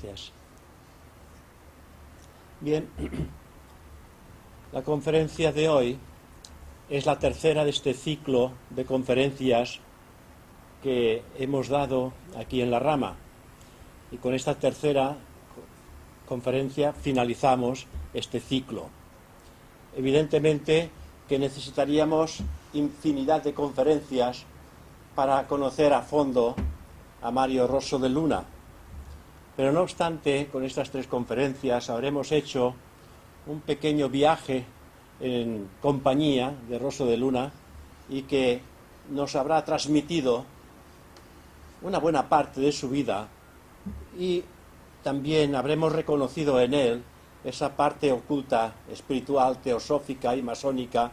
Gracias. Bien, la conferencia de hoy es la tercera de este ciclo de conferencias que hemos dado aquí en La Rama. Y con esta tercera conferencia finalizamos este ciclo. Evidentemente que necesitaríamos infinidad de conferencias para conocer a fondo a Mario Rosso de Luna. Pero no obstante, con estas tres conferencias habremos hecho un pequeño viaje en compañía de Rosso de Luna y que nos habrá transmitido una buena parte de su vida, y también habremos reconocido en él esa parte oculta, espiritual, teosófica y masónica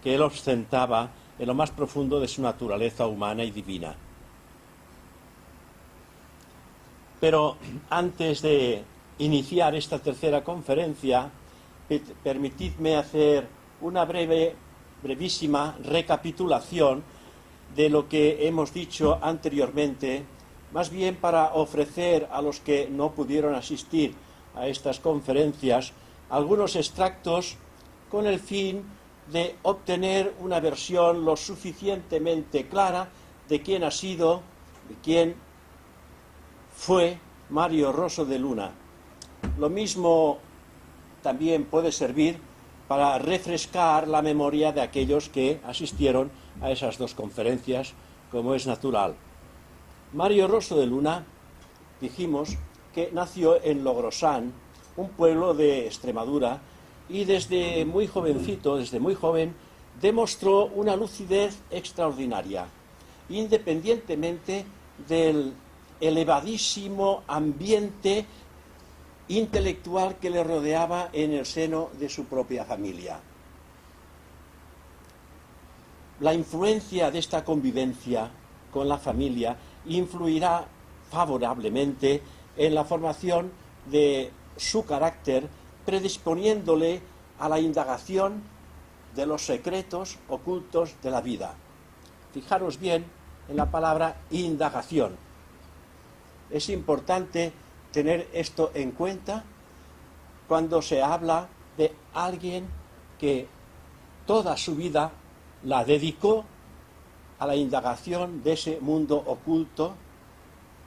que él ostentaba en lo más profundo de su naturaleza humana y divina. Pero antes de iniciar esta tercera conferencia, permitidme hacer una brevísima recapitulación de lo que hemos dicho anteriormente, más bien para ofrecer a los que no pudieron asistir a estas conferencias algunos extractos con el fin de obtener una versión lo suficientemente clara de quién ha sido, de quién fue Mario Rosso de Luna. Lo mismo también puede servir para refrescar la memoria de aquellos que asistieron a esas dos conferencias, como es natural. Mario Rosso de Luna, dijimos que nació en Logrosán, un pueblo de Extremadura, y desde muy jovencito, desde muy joven, demostró una lucidez extraordinaria, independientemente del elevadísimo ambiente intelectual que le rodeaba en el seno de su propia familia. La influencia de esta convivencia con la familia influirá favorablemente en la formación de su carácter, predisponiéndole a la indagación de los secretos ocultos de la vida. Fijaros bien en la palabra indagación. Es importante tener esto en cuenta cuando se habla de alguien que toda su vida la dedicó a la indagación de ese mundo oculto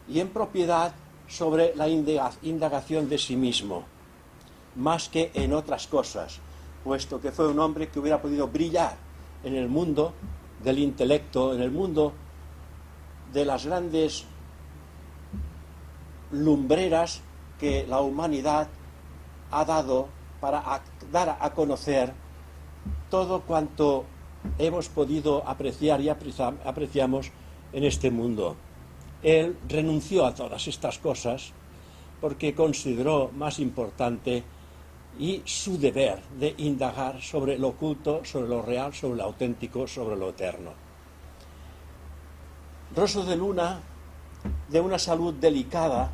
y en propiedad sobre la indagación de sí mismo, más que en otras cosas, puesto que fue un hombre que hubiera podido brillar en el mundo del intelecto, en el mundo de las grandes lumbreras que la humanidad ha dado para dar a conocer todo cuanto hemos podido apreciar y apreciamos en este mundo. Él renunció a todas estas cosas porque consideró más importante y su deber de indagar sobre lo oculto, sobre lo real, sobre lo auténtico, sobre lo eterno. Rosso de Luna, de una salud delicada,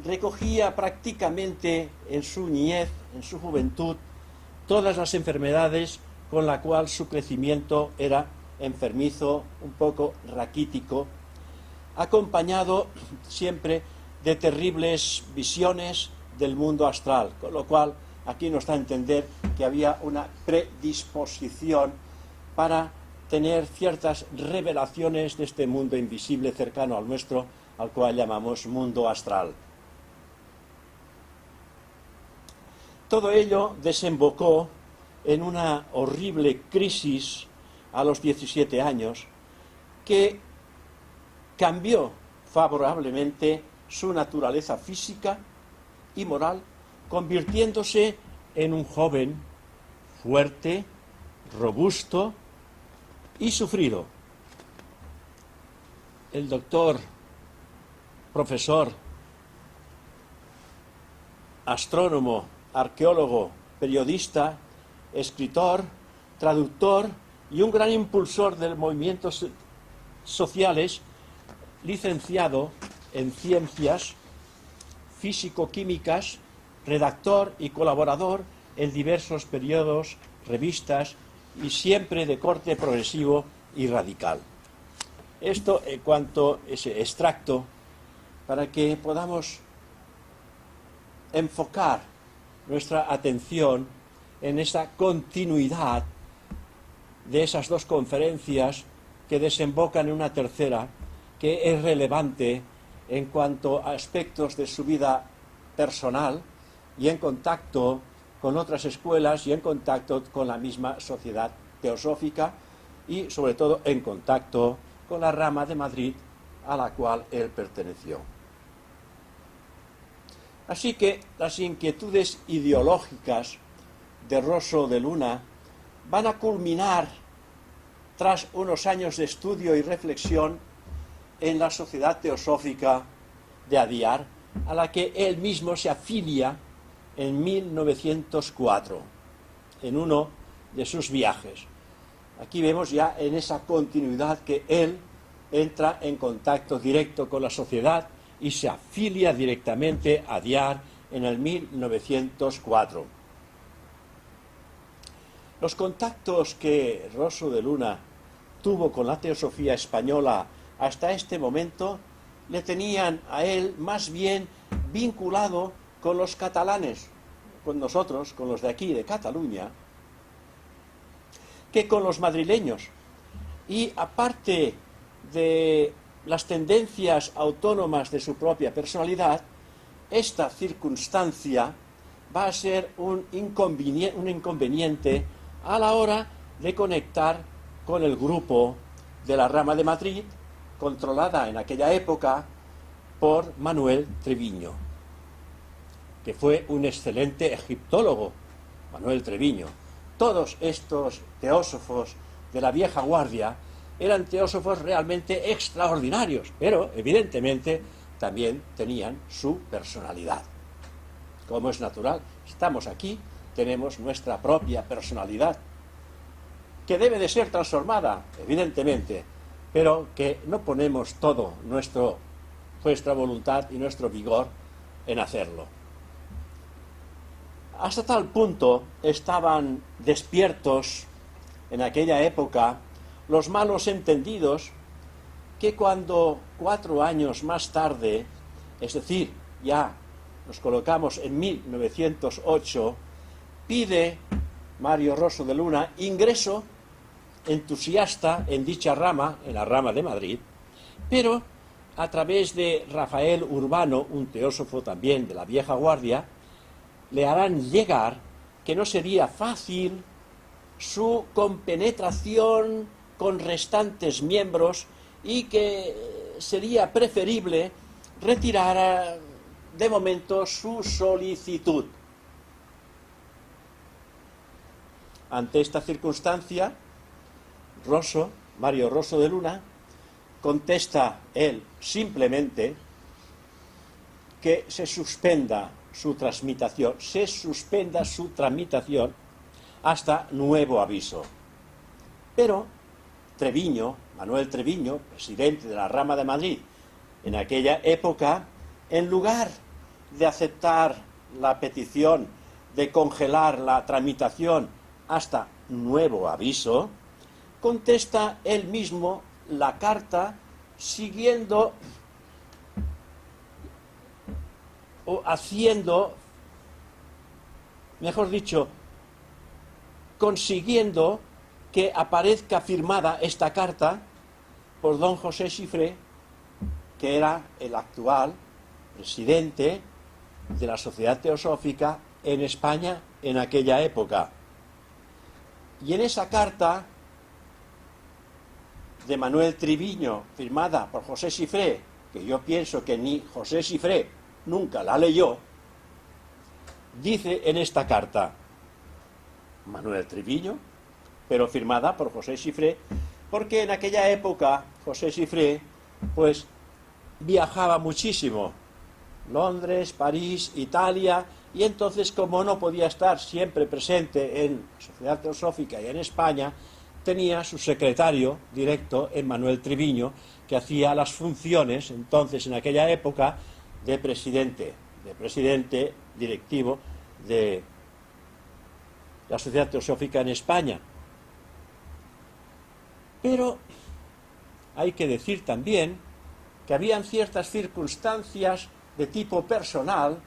recogía prácticamente en su niñez, en su juventud, todas las enfermedades con la cual su crecimiento era enfermizo, un poco raquítico, acompañado siempre de terribles visiones del mundo astral, con lo cual aquí nos da a entender que había una predisposición para tener ciertas revelaciones de este mundo invisible cercano al nuestro, al cual llamamos mundo astral. Todo ello desembocó en una horrible crisis a los 17 años que cambió favorablemente su naturaleza física y moral, convirtiéndose en un joven fuerte, robusto y sufrido. El doctor, profesor, astrónomo, arqueólogo, periodista, escritor, traductor y un gran impulsor de movimientos sociales, licenciado en ciencias físico-químicas, redactor y colaborador en diversos periódicos, revistas y siempre de corte progresivo y radical. Esto en cuanto a ese extracto, para que podamos enfocar nuestra atención en esa continuidad de esas dos conferencias que desembocan en una tercera que es relevante en cuanto a aspectos de su vida personal y en contacto con otras escuelas y en contacto con la misma sociedad teosófica y sobre todo en contacto con la rama de Madrid a la cual él perteneció. Así que las inquietudes ideológicas de Rosso de Luna van a culminar tras unos años de estudio y reflexión en la Sociedad Teosófica de Adyar, a la que él mismo se afilia en 1904, en uno de sus viajes. Aquí vemos ya en esa continuidad que él entra en contacto directo con la sociedad y se afilia directamente a Adyar en el 1904. Los contactos que Rosso de Luna tuvo con la teosofía española hasta este momento le tenían a él más bien vinculado con los catalanes, con nosotros, con los de aquí, de Cataluña, que con los madrileños. Y aparte de las tendencias autónomas de su propia personalidad, esta circunstancia va a ser un inconveniente a la hora de conectar con el grupo de la rama de Madrid, controlada en aquella época por Manuel Treviño, que fue un excelente egiptólogo, Manuel Treviño. Todos estos teósofos de la vieja guardia eran teósofos realmente extraordinarios, pero evidentemente también tenían su personalidad. Como es natural, estamos aquí, tenemos nuestra propia personalidad, que debe de ser transformada, evidentemente, pero que no ponemos todo nuestra voluntad y nuestro vigor en hacerlo. Hasta tal punto estaban despiertos en aquella época los malos entendidos que cuando 4 años más tarde, es decir, ya nos colocamos en 1908, pide Mario Rosso de Luna ingreso entusiasta en dicha rama, en la rama de Madrid, pero a través de Rafael Urbano, un teósofo también de la vieja guardia, le harán llegar que no sería fácil su compenetración con restantes miembros y que sería preferible retirar de momento su solicitud. Ante esta circunstancia, Mario Rosso de Luna, contesta él simplemente que se suspenda su tramitación hasta nuevo aviso. Pero Treviño, Manuel Treviño, presidente de la rama de Madrid, en aquella época, en lugar de aceptar la petición de congelar la tramitación hasta nuevo aviso, contesta él mismo la carta siguiendo o haciendo, mejor dicho, consiguiendo que aparezca firmada esta carta por don José Xifré, que era el actual presidente de la Sociedad Teosófica en España en aquella época. Y en esa carta de Manuel Treviño, firmada por José Xifré, que yo pienso que ni José Xifré nunca la leyó, dice en esta carta Manuel Treviño, pero firmada por José Xifré, porque en aquella época José Xifré pues viajaba muchísimo, Londres, París, Italia, y entonces, como no podía estar siempre presente en la Sociedad Teosófica y en España, tenía su secretario directo en Manuel Treviño, que hacía las funciones entonces en aquella época de presidente directivo de la Sociedad Teosófica en España. Pero hay que decir también que habían ciertas circunstancias de tipo personal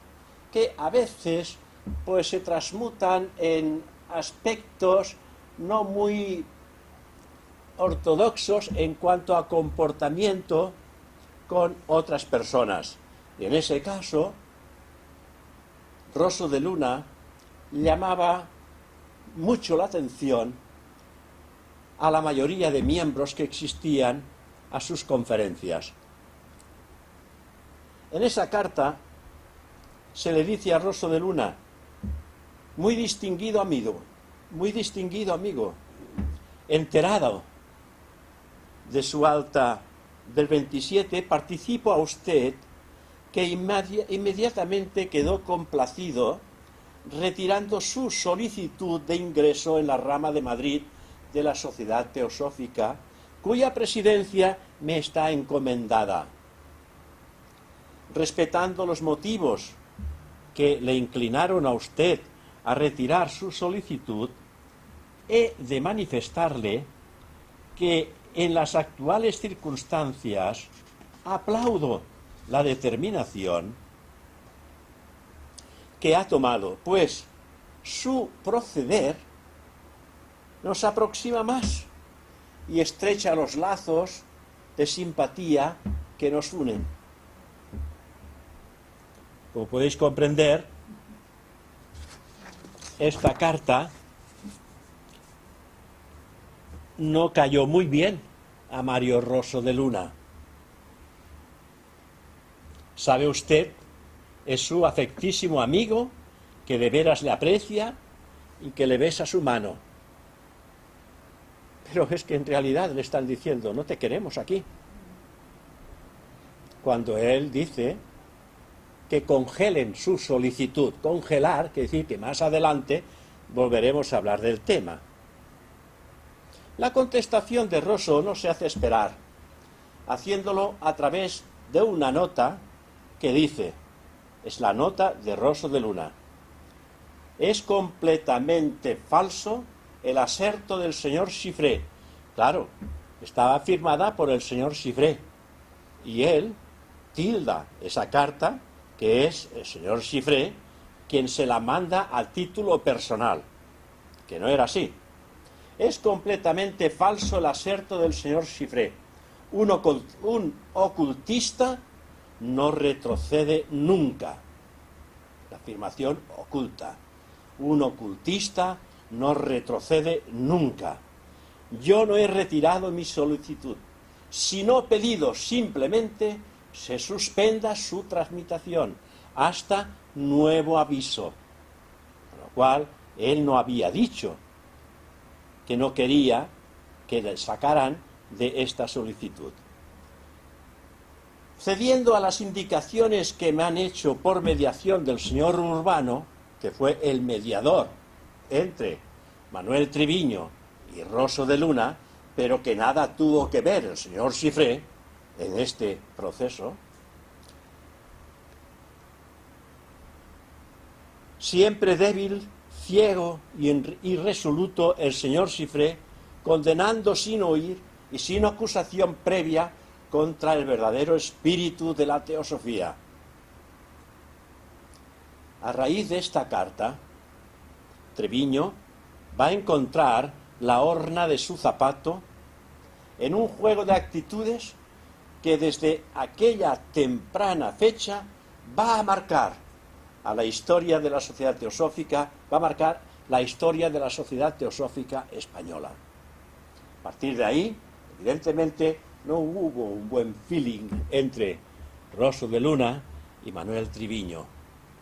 que a veces pues se transmutan en aspectos no muy ortodoxos en cuanto a comportamiento con otras personas. Y en ese caso, Rosso de Luna llamaba mucho la atención a la mayoría de miembros que existían a sus conferencias. En esa carta se le dice a Rosso de Luna: muy distinguido amigo, enterado de su alta del 27, participo a usted que inmediatamente quedó complacido retirando su solicitud de ingreso en la rama de Madrid de la Sociedad Teosófica, cuya presidencia me está encomendada. Respetando los motivos que le inclinaron a usted a retirar su solicitud, he de manifestarle que en las actuales circunstancias aplaudo la determinación que ha tomado, pues su proceder nos aproxima más y estrecha los lazos de simpatía que nos unen. Como podéis comprender, esta carta no cayó muy bien a Mario Rosso de Luna. Sabe usted, es su afectísimo amigo, que de veras le aprecia y que le besa su mano. Pero es que en realidad le están diciendo: no te queremos aquí. Cuando él dice que congelen su solicitud. Congelar quiere decir que más adelante volveremos a hablar del tema. La contestación de Rosso no se hace esperar, haciéndolo a través de una nota que dice, es la nota de Rosso de Luna: es completamente falso el aserto del señor Chiffré. Claro, estaba firmada por el señor Chiffré, y él tilda esa carta, que es el señor Chiffré quien se la manda a título personal, que no era así. Es completamente falso el aserto del señor Chiffré. Un ocultista no retrocede nunca. La afirmación oculta. Un ocultista no retrocede nunca. Yo no he retirado mi solicitud, sino pedido simplemente se suspenda su transmitación hasta nuevo aviso. Con lo cual, él no había dicho que no quería que le sacaran de esta solicitud. Cediendo a las indicaciones que me han hecho por mediación del señor Urbano, que fue el mediador entre Manuel Triviño y Rosso de Luna, pero que nada tuvo que ver el señor Chiffré en este proceso, siempre débil, ciego y irresoluto el señor Chiffré, condenando sin oír y sin acusación previa contra el verdadero espíritu de la teosofía. A raíz de esta carta, Treviño va a encontrar la horna de su zapato en un juego de actitudes que desde aquella temprana fecha va a marcar a la historia de la sociedad teosófica, va a marcar la historia de la sociedad teosófica española. A partir de ahí, evidentemente, no hubo un buen feeling entre Rosso de Luna y Manuel Triviño.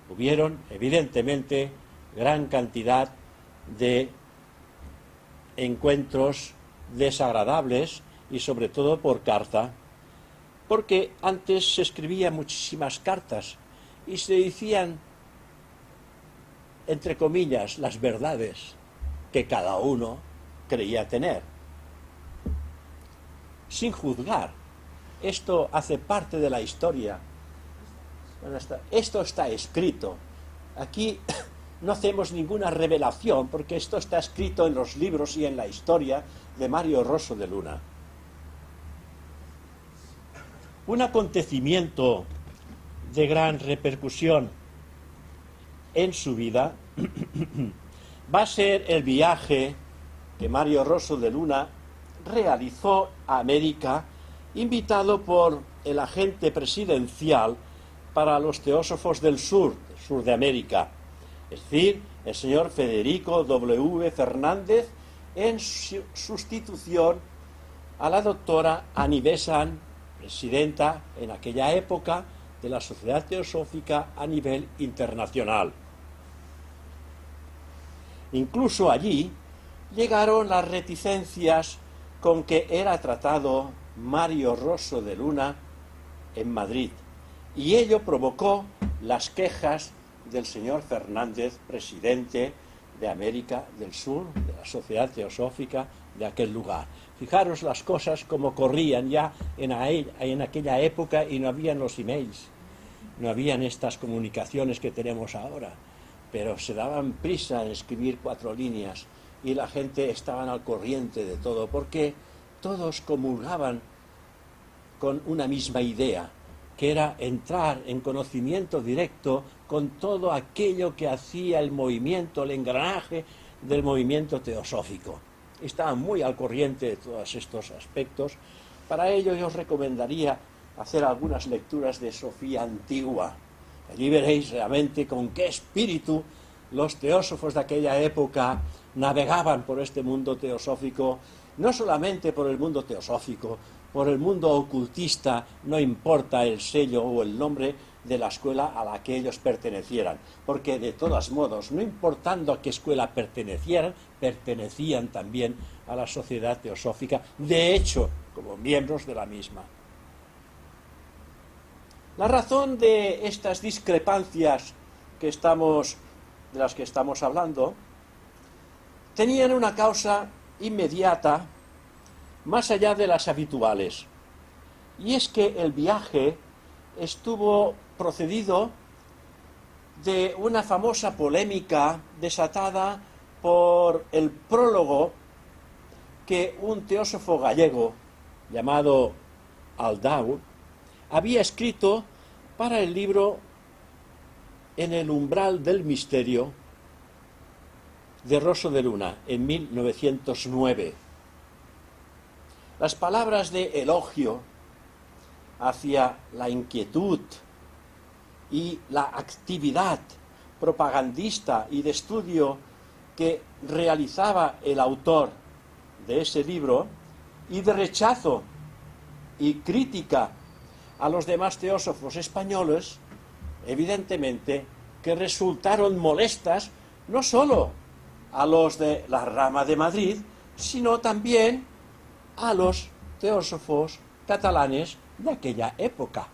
Hubieron, evidentemente, gran cantidad de encuentros desagradables y sobre todo por carta, porque antes se escribían muchísimas cartas y se decían, entre comillas, las verdades que cada uno creía tener, sin juzgar. Esto hace parte de la historia. Bueno, esto está escrito. Aquí no hacemos ninguna revelación porque esto está escrito en los libros y en la historia de Mario Rosso de Luna. Un acontecimiento de gran repercusión en su vida va a ser el viaje que Mario Rosso de Luna realizó a América, invitado por el agente presidencial para los teósofos del sur de América, es decir, el señor Federico W. Fernández, en sustitución a la doctora Annie Besant, presidenta en aquella época de la Sociedad Teosófica a nivel internacional. Incluso allí llegaron las reticencias con que era tratado Mario Rosso de Luna en Madrid, y ello provocó las quejas del señor Fernández, presidente de América del Sur, de la Sociedad Teosófica de aquel lugar. Fijaros las cosas como corrían ya en aquella época, y no habían los emails, no habían estas comunicaciones que tenemos ahora, pero se daban prisa en escribir 4 líneas y la gente estaba al corriente de todo, porque todos comulgaban con una misma idea, que era entrar en conocimiento directo con todo aquello que hacía el movimiento, el engranaje del movimiento teosófico. Estaban muy al corriente de todos estos aspectos. Para ello yo os recomendaría hacer algunas lecturas de Sofía Antigua. Allí veréis realmente con qué espíritu los teósofos de aquella época navegaban por este mundo teosófico, no solamente por el mundo teosófico, por el mundo ocultista, no importa el sello o el nombre de la escuela a la que ellos pertenecieran, porque de todos modos, no importando a qué escuela pertenecieran, pertenecían también a la sociedad teosófica, de hecho, como miembros de la misma. La razón de estas discrepancias de las que estamos hablando, tenían una causa inmediata más allá de las habituales, y es que el viaje estuvo procedido de una famosa polémica desatada por el prólogo que un teósofo gallego llamado Aldao había escrito para el libro En el umbral del misterio de Rosso de Luna en 1909. Las palabras de elogio hacia la inquietud y la actividad propagandista y de estudio que realizaba el autor de ese libro, y de rechazo y crítica a los demás teósofos españoles, evidentemente que resultaron molestas no solo a los de la rama de Madrid, sino también a los teósofos catalanes de aquella época.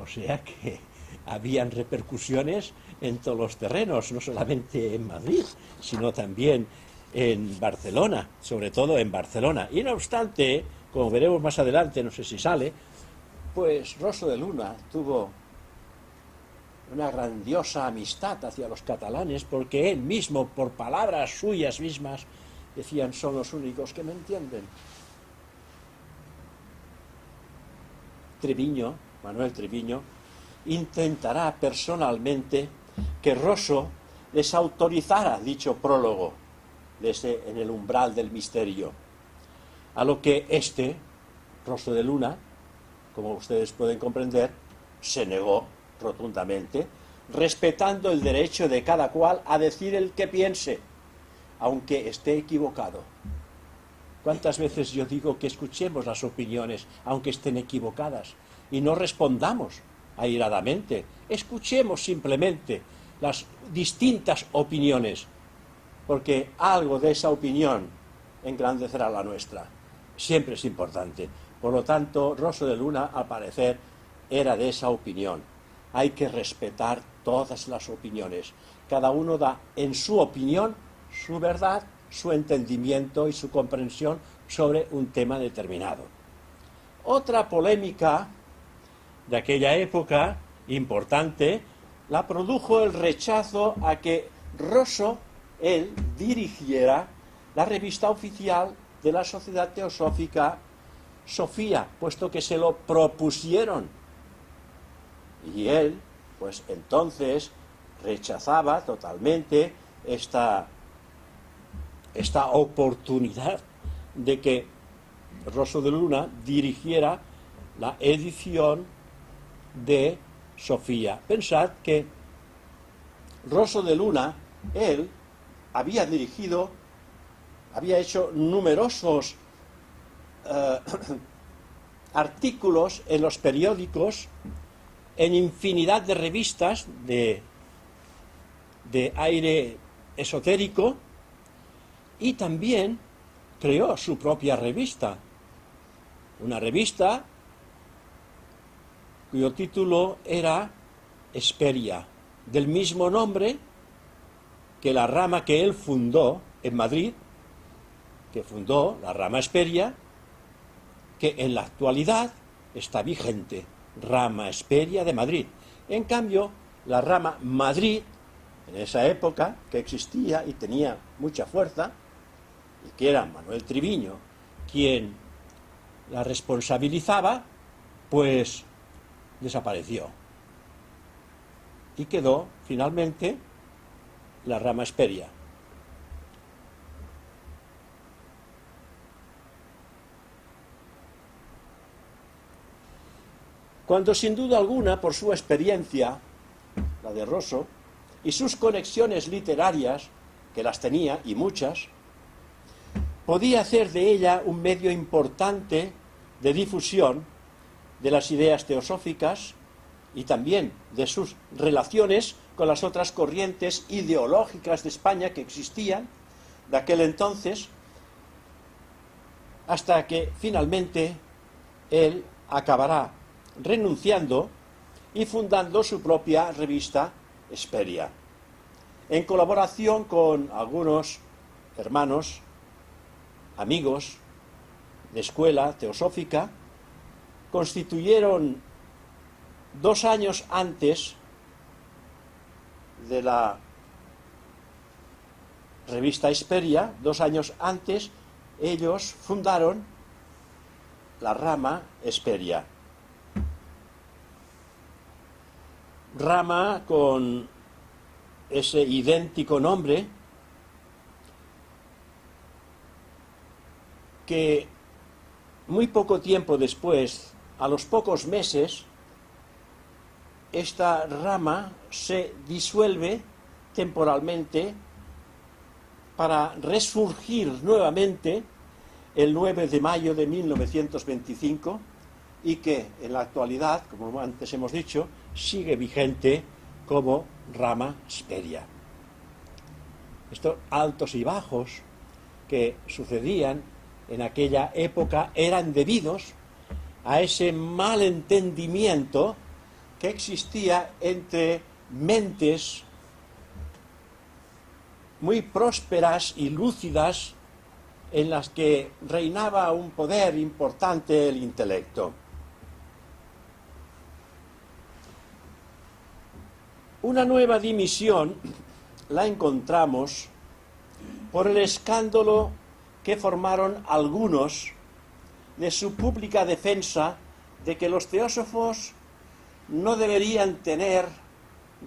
O sea que habían repercusiones en todos los terrenos, no solamente en Madrid, sino también en Barcelona, sobre todo en Barcelona. Y no obstante, como veremos más adelante, no sé si sale, pues Rosso de Luna tuvo una grandiosa amistad hacia los catalanes, porque él mismo, por palabras suyas mismas, decían: son los únicos que me entienden. Manuel Treviño, intentará personalmente que Rosso les autorizara dicho prólogo de En el umbral del misterio, a lo que Rosso de Luna, como ustedes pueden comprender, se negó rotundamente, respetando el derecho de cada cual a decir el que piense, aunque esté equivocado. ¿Cuántas veces yo digo que escuchemos las opiniones, aunque estén equivocadas, y no respondamos airadamente? Escuchemos simplemente las distintas opiniones, porque algo de esa opinión engrandecerá la nuestra. Siempre es importante. Por lo tanto, Rosso de Luna, al parecer, era de esa opinión. Hay que respetar todas las opiniones. Cada uno da en su opinión su verdad, su entendimiento y su comprensión sobre un tema determinado. Otra polémica de aquella época, importante, la produjo el rechazo a que Rosso, él, dirigiera la revista oficial de la Sociedad Teosófica Sofía, puesto que se lo propusieron. Y él pues entonces rechazaba totalmente esta oportunidad de que Rosso de Luna dirigiera la edición de Sofía. Pensad que Rosso de Luna, él había hecho numerosos artículos en los periódicos, en infinidad de revistas de aire esotérico, y también creó su propia revista, una revista cuyo título era Hesperia, del mismo nombre que la rama que él fundó en Madrid, que fundó la rama Hesperia, que en la actualidad está vigente, rama Hesperia de Madrid. En cambio, la rama Madrid, en esa época, que existía y tenía mucha fuerza, y que era Manuel Triviño quien la responsabilizaba, pues desapareció. Y quedó finalmente la rama Hesperia. Cuando sin duda alguna, por su experiencia, la de Rosso, y sus conexiones literarias, que las tenía, y muchas, podía hacer de ella un medio importante de difusión de las ideas teosóficas y también de sus relaciones con las otras corrientes ideológicas de España que existían de aquel entonces, hasta que finalmente él acabará renunciando y fundando su propia revista Hesperia, en colaboración con algunos hermanos, amigos de escuela teosófica. Constituyeron 2 años antes de la revista Hesperia, 2 años antes, ellos fundaron la rama Hesperia. Rama con ese idéntico nombre que muy poco tiempo después, a los pocos meses, esta rama se disuelve temporalmente para resurgir nuevamente el 9 de mayo de 1925 y que en la actualidad, como antes hemos dicho, sigue vigente como rama Hesperia. Estos altos y bajos que sucedían en aquella época eran debidos a ese malentendimiento que existía entre mentes muy prósperas y lúcidas en las que reinaba un poder importante, el intelecto. Una nueva dimisión la encontramos por el escándalo que formaron algunos de su pública defensa de que los teósofos no deberían tener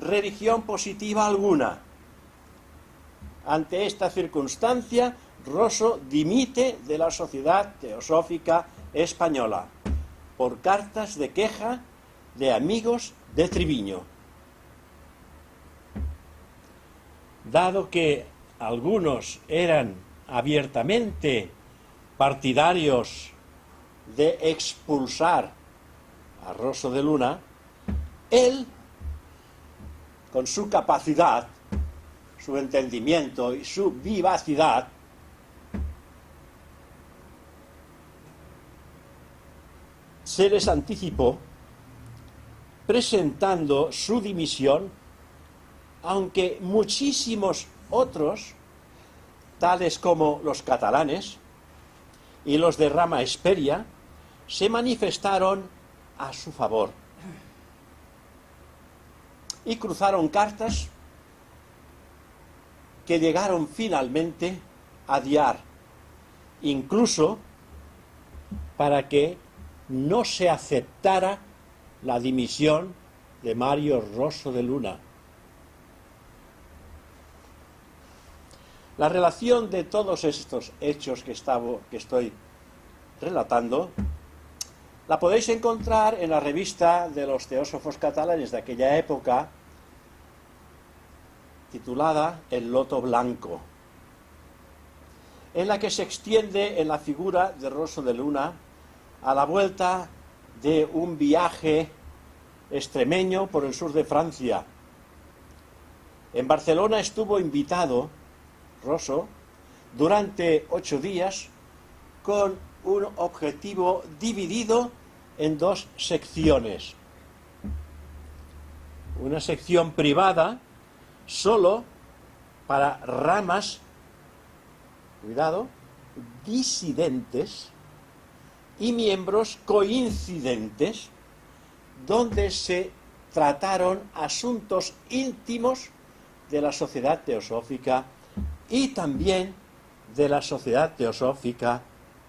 religión positiva alguna. Ante esta circunstancia, Rosso dimite de la Sociedad Teosófica Española por cartas de queja de amigos de Triviño. Dado que algunos eran abiertamente partidarios de expulsar a Rosso de Luna, él, con su capacidad, su entendimiento y su vivacidad, se les anticipó presentando su dimisión, aunque muchísimos otros, tales como los catalanes y los de rama Hesperia, se manifestaron a su favor y cruzaron cartas que llegaron finalmente a diar, incluso para que no se aceptara la dimisión de Mario Rosso de Luna. La relación de todos estos hechos que estoy relatando la podéis encontrar en la revista de los teósofos catalanes de aquella época, titulada El Loto Blanco, en la que se extiende en la figura de Rosso de Luna a la vuelta de un viaje extremeño por el sur de Francia. En Barcelona estuvo invitado Rosso durante 8 días con un objetivo dividido en 2 secciones. Una sección privada solo para ramas, cuidado, disidentes y miembros coincidentes, donde se trataron asuntos íntimos de la sociedad teosófica y también de la sociedad teosófica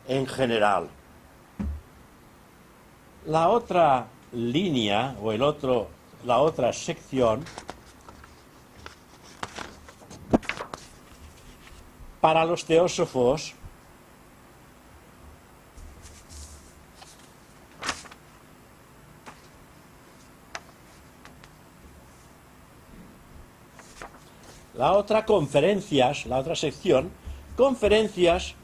en general. La otra línea o la otra sección para los teósofos la otra sección, conferencias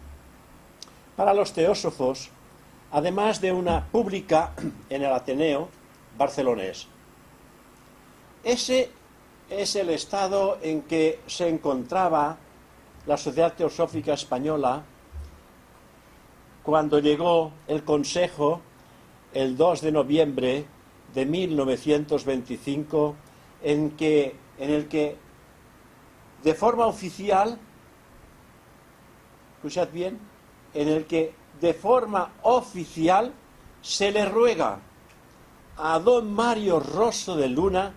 para los teósofos, además de una pública en el Ateneo barcelonés. Ese es el estado en que se encontraba la Sociedad Teosófica Española cuando llegó el Consejo el 2 de noviembre de 1925, en el que de forma oficial, escuchad bien, en el que de forma oficial se le ruega a don Mario Rosso de Luna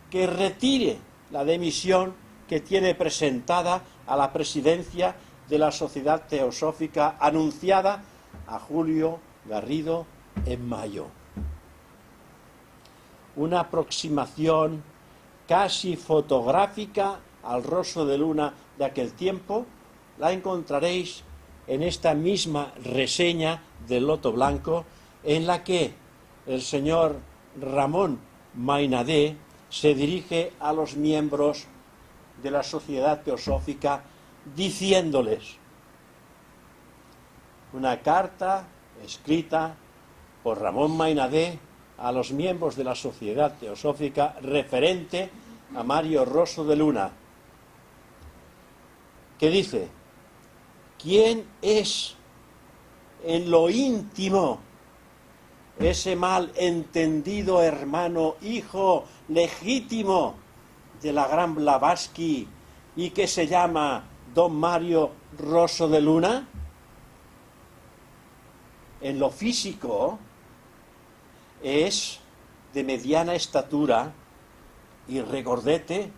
que retire la dimisión que tiene presentada a la presidencia de la Sociedad Teosófica anunciada a Julio Garrido en mayo. Una aproximación casi fotográfica al Rosso de Luna de aquel tiempo la encontraréis en esta misma reseña del Loto Blanco, en la que el señor Ramón Mainadé se dirige a los miembros de la Sociedad Teosófica diciéndoles: una carta escrita por Ramón Mainadé a los miembros de la Sociedad Teosófica referente a Mario Rosso de Luna, que dice: ¿quién es en lo íntimo ese mal entendido hermano, hijo legítimo de la gran Blavatsky y que se llama don Mario Rosso de Luna? En lo físico es de mediana estatura y regordete,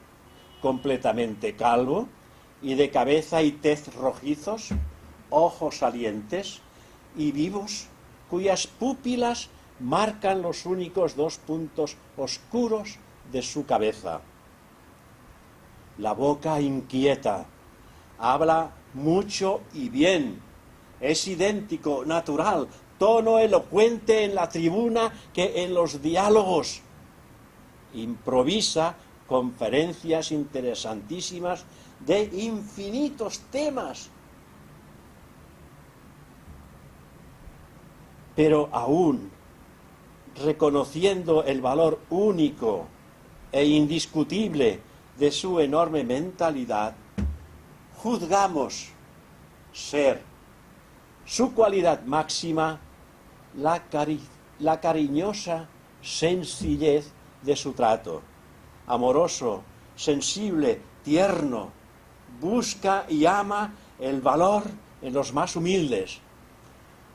completamente calvo, y de cabeza y tez rojizos, ojos salientes y vivos, cuyas pupilas marcan los únicos 2 puntos oscuros de su cabeza. La boca inquieta, habla mucho y bien, es idéntico, natural, tono elocuente en la tribuna que en los diálogos. Improvisa conferencias interesantísimas de infinitos temas. Pero aún, reconociendo el valor único e indiscutible de su enorme mentalidad, juzgamos ser su cualidad máxima la cariñosa sencillez de su trato, amoroso, sensible, tierno, busca y ama el valor en los más humildes.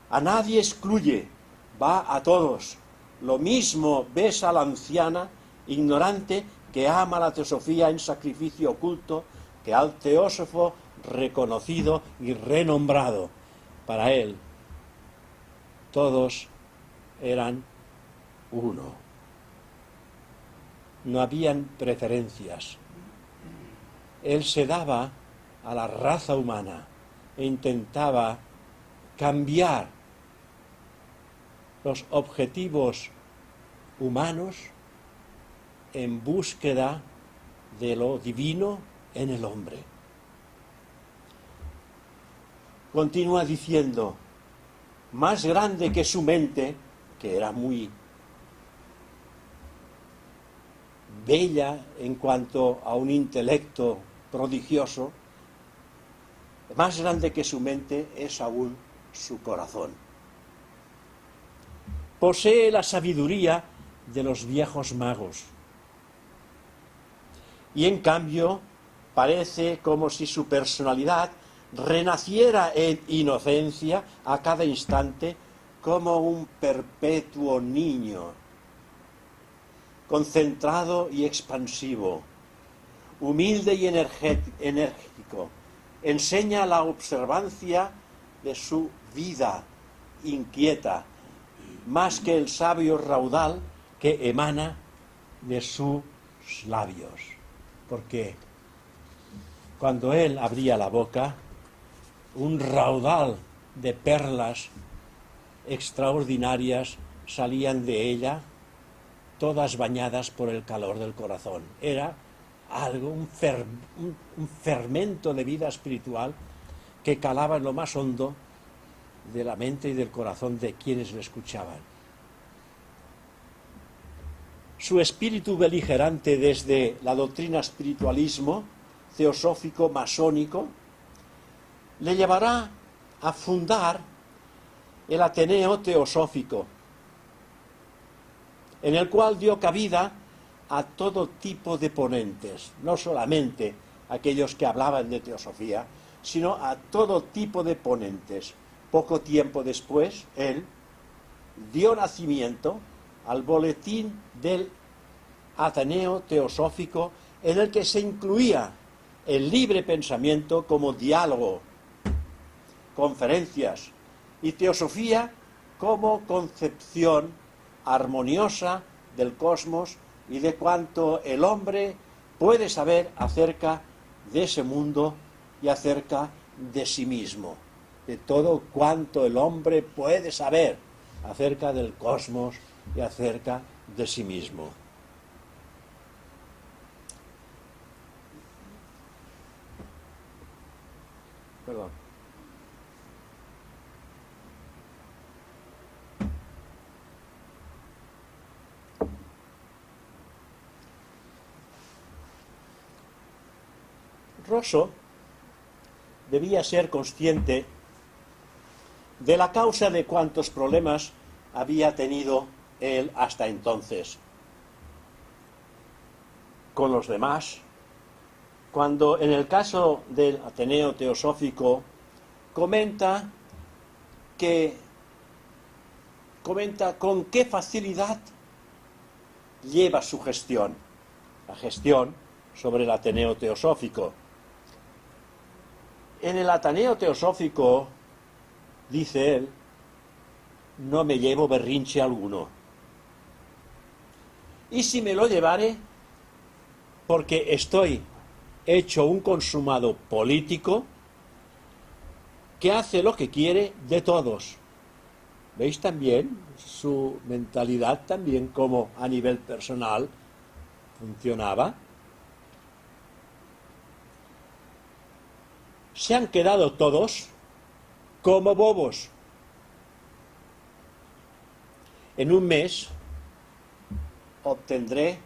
A nadie excluye, va a todos. Lo mismo besa a la anciana, ignorante, que ama la teosofía en sacrificio oculto, que al teósofo reconocido y renombrado. Para él, todos eran uno. no habían preferencias. Él se daba a la raza humana e intentaba cambiar los objetivos humanos en búsqueda de lo divino en el hombre. Continúa diciendo, más grande que su mente, que era muy bella en cuanto a un intelecto prodigioso, más grande que su mente es aún su corazón. Posee la sabiduría de los viejos magos. Y en cambio parece como si su personalidad renaciera en inocencia a cada instante como un perpetuo niño, concentrado y expansivo, humilde y enérgico. Enseña la observancia de su vida inquieta, más que el sabio raudal que emana de sus labios. Porque cuando él abría la boca, un raudal de perlas extraordinarias salían de ella, todas bañadas por el calor del corazón. Era algo, un fermento de vida espiritual que calaba en lo más hondo de la mente y del corazón de quienes le escuchaban. Su espíritu beligerante desde la doctrina espiritualismo, teosófico, masónico, le llevará a fundar el Ateneo Teosófico, en el cual dio cabida a todo tipo de ponentes, no solamente aquellos que hablaban de teosofía, sino a todo tipo de ponentes. Poco tiempo después, él dio nacimiento al boletín del Ateneo Teosófico, en el que se incluía el libre pensamiento como diálogo, conferencias, y teosofía como concepción armoniosa del cosmos y de cuanto el hombre puede saber acerca de ese mundo y acerca de sí mismo, de todo cuanto el hombre puede saber acerca del cosmos y acerca de sí mismo. Perdón. Rosso debía ser consciente de la causa de cuantos problemas había tenido él hasta entonces con los demás, cuando en el caso del Ateneo Teosófico comenta con qué facilidad lleva su gestión, la gestión sobre el Ateneo Teosófico. En el Ateneo Teosófico, dice él, no me llevo berrinche alguno. Y si me lo llevare, porque estoy hecho un consumado político que hace lo que quiere de todos. ¿Veis también su mentalidad también como a nivel personal funcionaba? Se han quedado todos como bobos. En un mes obtendré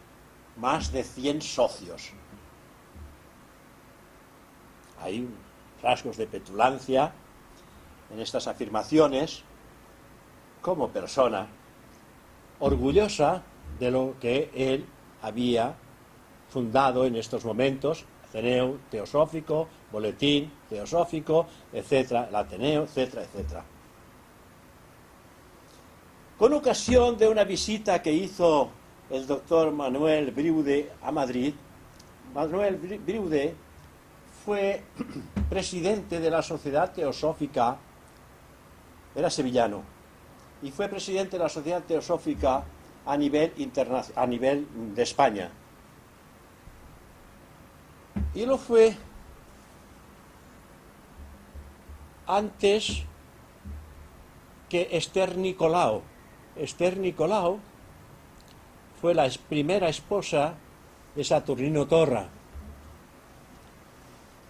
más de 100 socios. Hay rasgos de petulancia en estas afirmaciones como persona orgullosa de lo que él había fundado en estos momentos, Ateneo Teosófico, Boletín Teosófico, etcétera, el Ateneo, etcétera, etcétera. Con ocasión de una visita que hizo el doctor Manuel Briude a Madrid, Manuel Briude fue presidente de la Sociedad Teosófica, era sevillano, y fue presidente de la Sociedad Teosófica a nivel de España, Y lo fue antes que Esther Nicolau. Esther Nicolau fue la primera esposa de Saturnino Torra.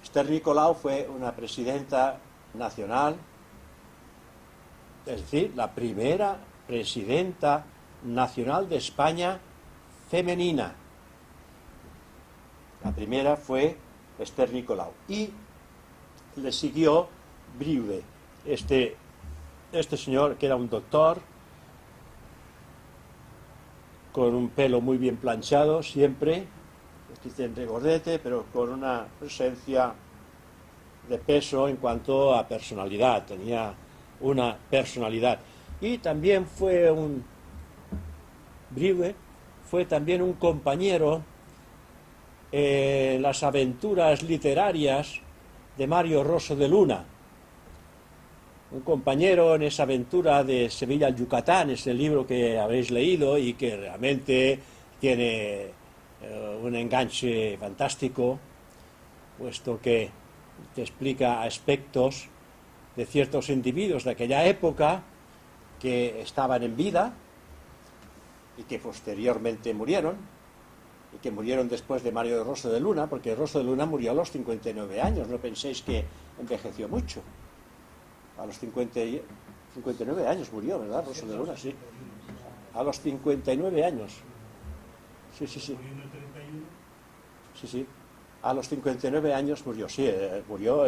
Esther Nicolau fue una presidenta nacional, es decir, la primera presidenta nacional de España femenina. La primera fue Esther Nicolau. Y le siguió Briude, este señor que era un doctor, con un pelo muy bien planchado siempre, regordete, pero con una presencia de peso en cuanto a personalidad, tenía una personalidad. Y también Briude fue también un compañero en las aventuras literarias de Mario Rosso de Luna, un compañero en esa aventura de Sevilla al Yucatán, ese libro que habéis leído y que realmente tiene un enganche fantástico, puesto que te explica aspectos de ciertos individuos de aquella época que estaban en vida y que posteriormente murieron, y que murieron después de Mario Rosso de Luna, porque Rosso de Luna murió a los 59 años, no penséis que envejeció mucho. A los 59 años murió, ¿verdad? Rosso de Luna, sí. A los 59 años. Sí. Sí. A los 59 años murió, sí, murió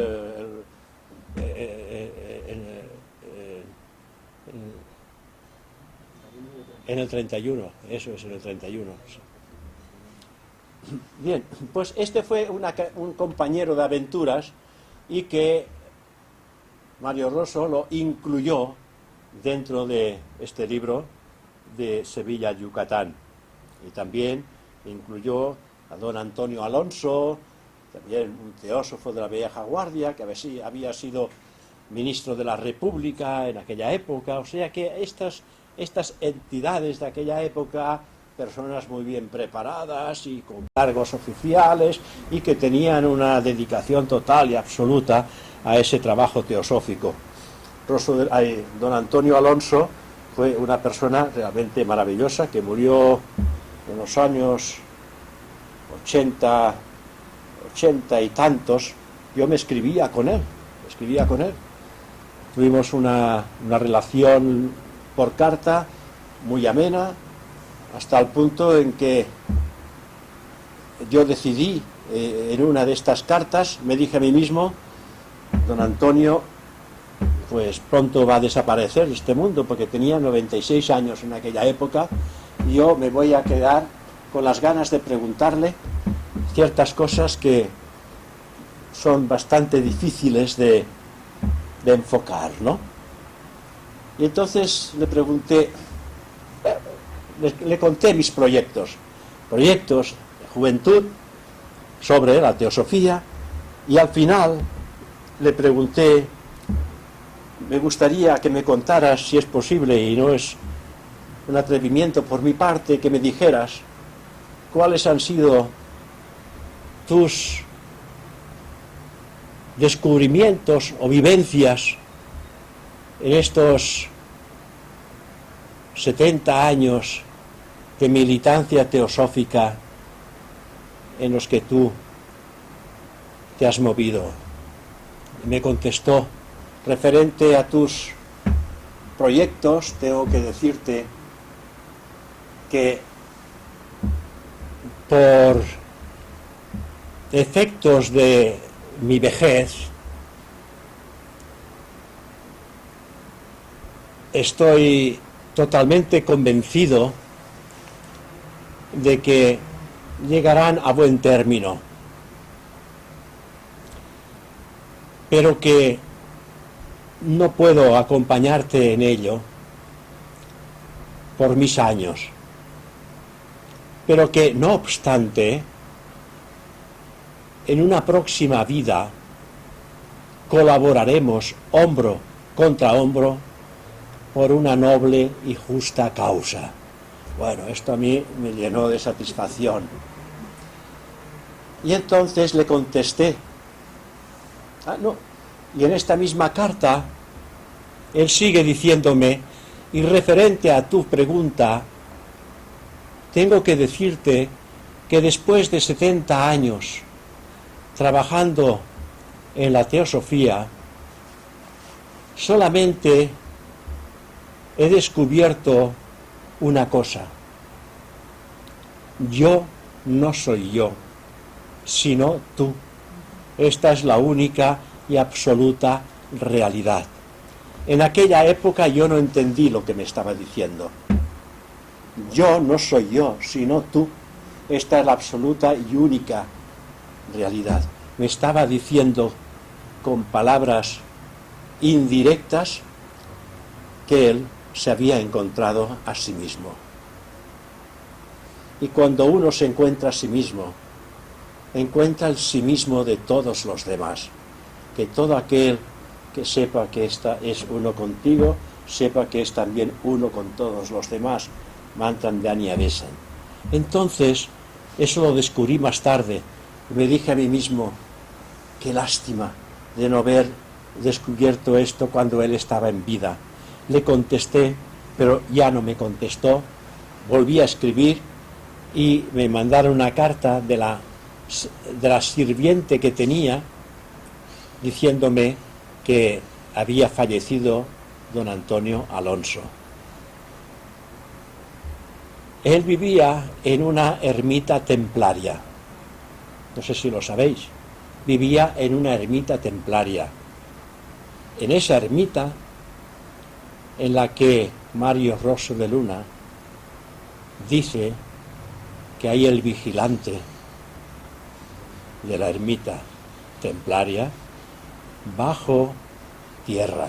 en el 31, eso es, en el 31. Sí. Bien, pues este fue un compañero de aventuras y que Mario Rosso lo incluyó dentro de este libro de Sevilla al Yucatán. Y también incluyó a don Antonio Alonso, también un teósofo de la vieja guardia, que había sido ministro de la República en aquella época. O sea que estas entidades de aquella época, personas muy bien preparadas y con cargos oficiales y que tenían una dedicación total y absoluta a ese trabajo teosófico. Don Antonio Alonso fue una persona realmente maravillosa que murió en los años 80 y tantos. Yo me escribía con él. Tuvimos una relación por carta muy amena, hasta el punto en que yo decidí, en una de estas cartas, me dije a mí mismo: don Antonio, pues pronto va a desaparecer de este mundo, porque tenía 96 años en aquella época, y yo me voy a quedar con las ganas de preguntarle ciertas cosas que son bastante difíciles de enfocar, ¿no? Y entonces le pregunté, le conté mis proyectos de juventud sobre la teosofía, y al final le pregunté: me gustaría que me contaras, si es posible, y no es un atrevimiento por mi parte, que me dijeras cuáles han sido tus descubrimientos o vivencias en estos 70 años de militancia teosófica en los que tú te has movido. Y me contestó: referente a tus proyectos, tengo que decirte que por efectos de mi vejez estoy totalmente convencido de que llegarán a buen término, pero que no puedo acompañarte en ello por mis años, pero que no obstante, en una próxima vida colaboraremos hombro contra hombro por una noble y justa causa. Bueno, esto a mí me llenó de satisfacción. Y entonces le contesté, no. Y en esta misma carta, él sigue diciéndome, y referente a tu pregunta, tengo que decirte que después de 70 años trabajando en la teosofía, solamente he descubierto una cosa. Yo no soy yo, sino tú. Esta es la única y absoluta realidad. En aquella época yo no entendí lo que me estaba diciendo. Yo no soy yo, sino tú. Esta es la absoluta y única realidad. Me estaba diciendo con palabras indirectas que él se había encontrado a sí mismo. Y cuando uno se encuentra a sí mismo, encuentra el sí mismo de todos los demás. Que todo aquel que sepa que es uno contigo, sepa que es también uno con todos los demás. Mantram Dhanya Besan. Entonces, eso lo descubrí más tarde. Me dije a mí mismo, qué lástima de no haber descubierto esto cuando él estaba en vida. Le contesté, pero ya no me contestó. Volví a escribir y me mandaron una carta de la sirviente que tenía, diciéndome que había fallecido don Antonio Alonso. Él vivía en una ermita templaria. No sé si lo sabéis. Vivía en una ermita templaria. En esa ermita en la que Mario Rosso de Luna dice que hay el vigilante de la ermita templaria bajo tierra.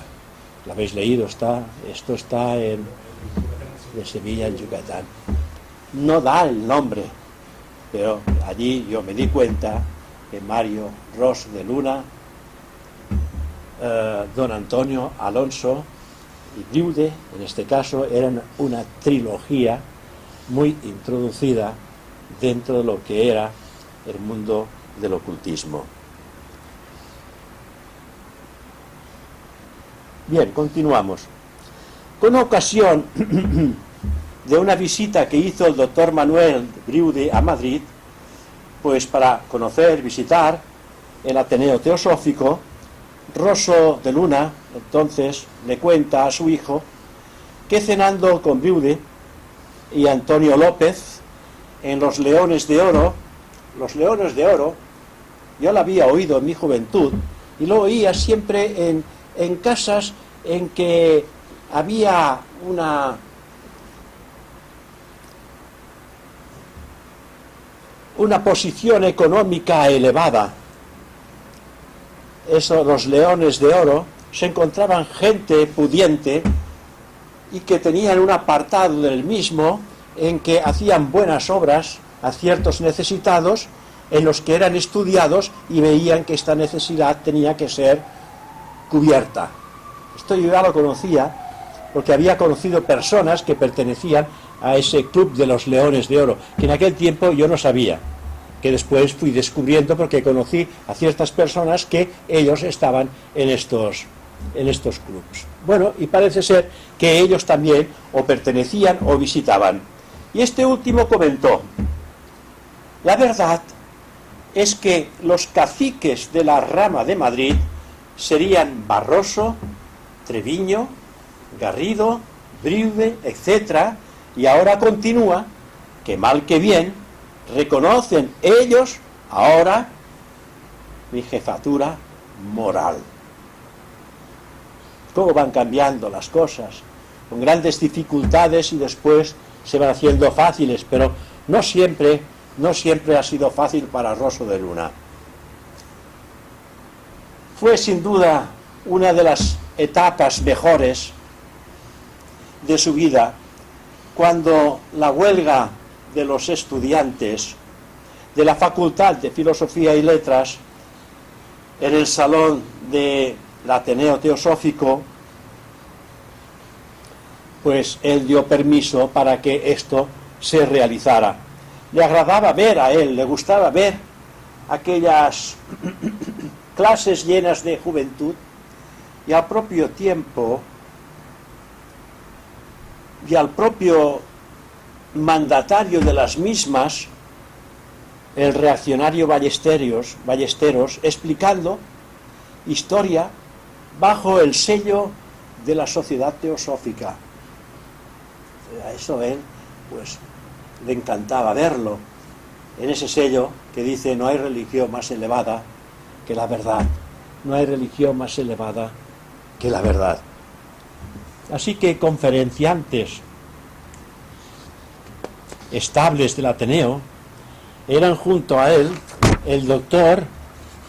¿Lo habéis leído? Esto está de Sevilla, en Yucatán. No da el nombre, pero allí yo me di cuenta que Mario Rosso de Luna, don Antonio Alonso y Briude, en este caso, eran una trilogía muy introducida dentro de lo que era el mundo del ocultismo. Bien, continuamos. Con ocasión de una visita que hizo el doctor Manuel Briude a Madrid, pues para conocer, visitar el Ateneo Teosófico, Rosso de Luna entonces le cuenta a su hijo que cenando con Briude y Antonio López en los Leones de Oro, yo lo había oído en mi juventud y lo oía siempre en casas en que había una posición económica elevada. Los Leones de Oro se encontraban gente pudiente y que tenían un apartado del mismo en que hacían buenas obras a ciertos necesitados, en los que eran estudiados y veían que esta necesidad tenía que ser cubierta. Esto yo ya lo conocía porque había conocido personas que pertenecían a ese club de los Leones de Oro, que en aquel tiempo yo no sabía, que después fui descubriendo porque conocí a ciertas personas que ellos estaban en estos clubs. Bueno, y parece ser que ellos también o pertenecían o visitaban. Y este último comentó: la verdad es que los caciques de la rama de Madrid serían Barroso, Treviño, Garrido, Briude, etc. Y ahora continúa que mal que bien reconocen ellos ahora mi jefatura moral. Cómo van cambiando las cosas, con grandes dificultades y después se van haciendo fáciles, pero no siempre ha sido fácil para Rosso de Luna. Fue sin duda una de las etapas mejores de su vida cuando la huelga de los estudiantes de la Facultad de Filosofía y Letras en el salón del Ateneo Teosófico, pues él dio permiso para que esto se realizara. Le agradaba ver a él, le gustaba ver aquellas clases llenas de juventud y al propio tiempo y al propio mandatario de las mismas, el reaccionario Ballesteros, explicando historia bajo el sello de la Sociedad Teosófica. A eso él, pues, le encantaba verlo, en ese sello que dice: no hay religión más elevada que la verdad, no hay religión más elevada que la verdad. Así que conferenciantes estables del Ateneo eran junto a él el doctor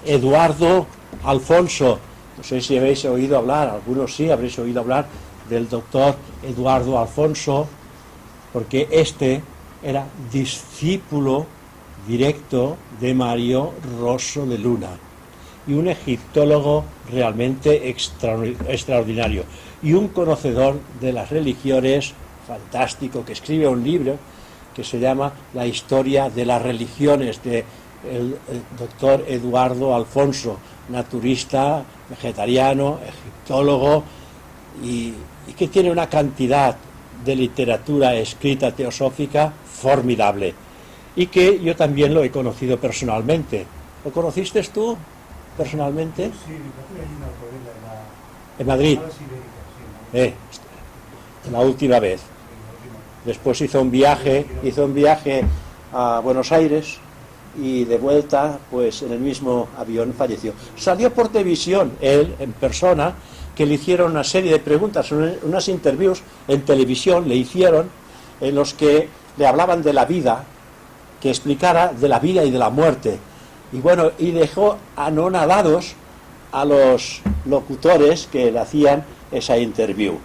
Eduardo Alfonso. No sé si habéis oído hablar, algunos sí habréis oído hablar del doctor Eduardo Alfonso, porque este era discípulo directo de Mario Rosso de Luna y un egiptólogo realmente extraordinario y un conocedor de las religiones fantástico, que escribe un libro que se llama La historia de las religiones, de el doctor Eduardo Alfonso, naturista, vegetariano, egiptólogo, y que tiene una cantidad de literatura escrita teosófica formidable, y que yo también lo he conocido personalmente. ¿Lo conociste tú personalmente? Sí, me allí una novela en Madrid. La última vez. Después hizo un viaje a Buenos Aires y de vuelta, pues en el mismo avión falleció. Salió por televisión, él en persona, que le hicieron una serie de preguntas, unas interviews en televisión le hicieron, en los que le hablaban de la vida, que explicara de la vida y de la muerte. Y bueno, y dejó anonadados a los locutores que le hacían esa interview.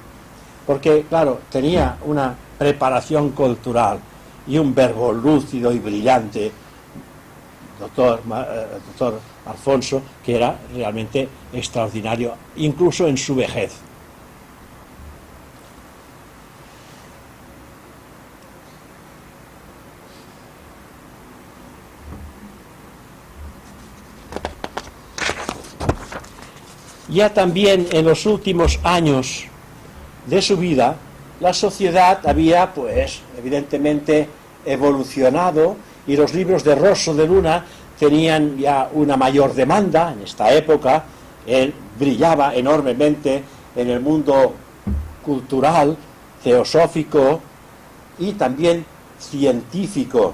Porque, claro, tenía una preparación cultural y un verbo lúcido y brillante, doctor Alfonso, que era realmente extraordinario, incluso en su vejez. Ya también en los últimos años de su vida, la sociedad había, pues, evidentemente evolucionado, y los libros de Rosso de Luna tenían ya una mayor demanda. En esta época él brillaba enormemente en el mundo cultural, teosófico y también científico.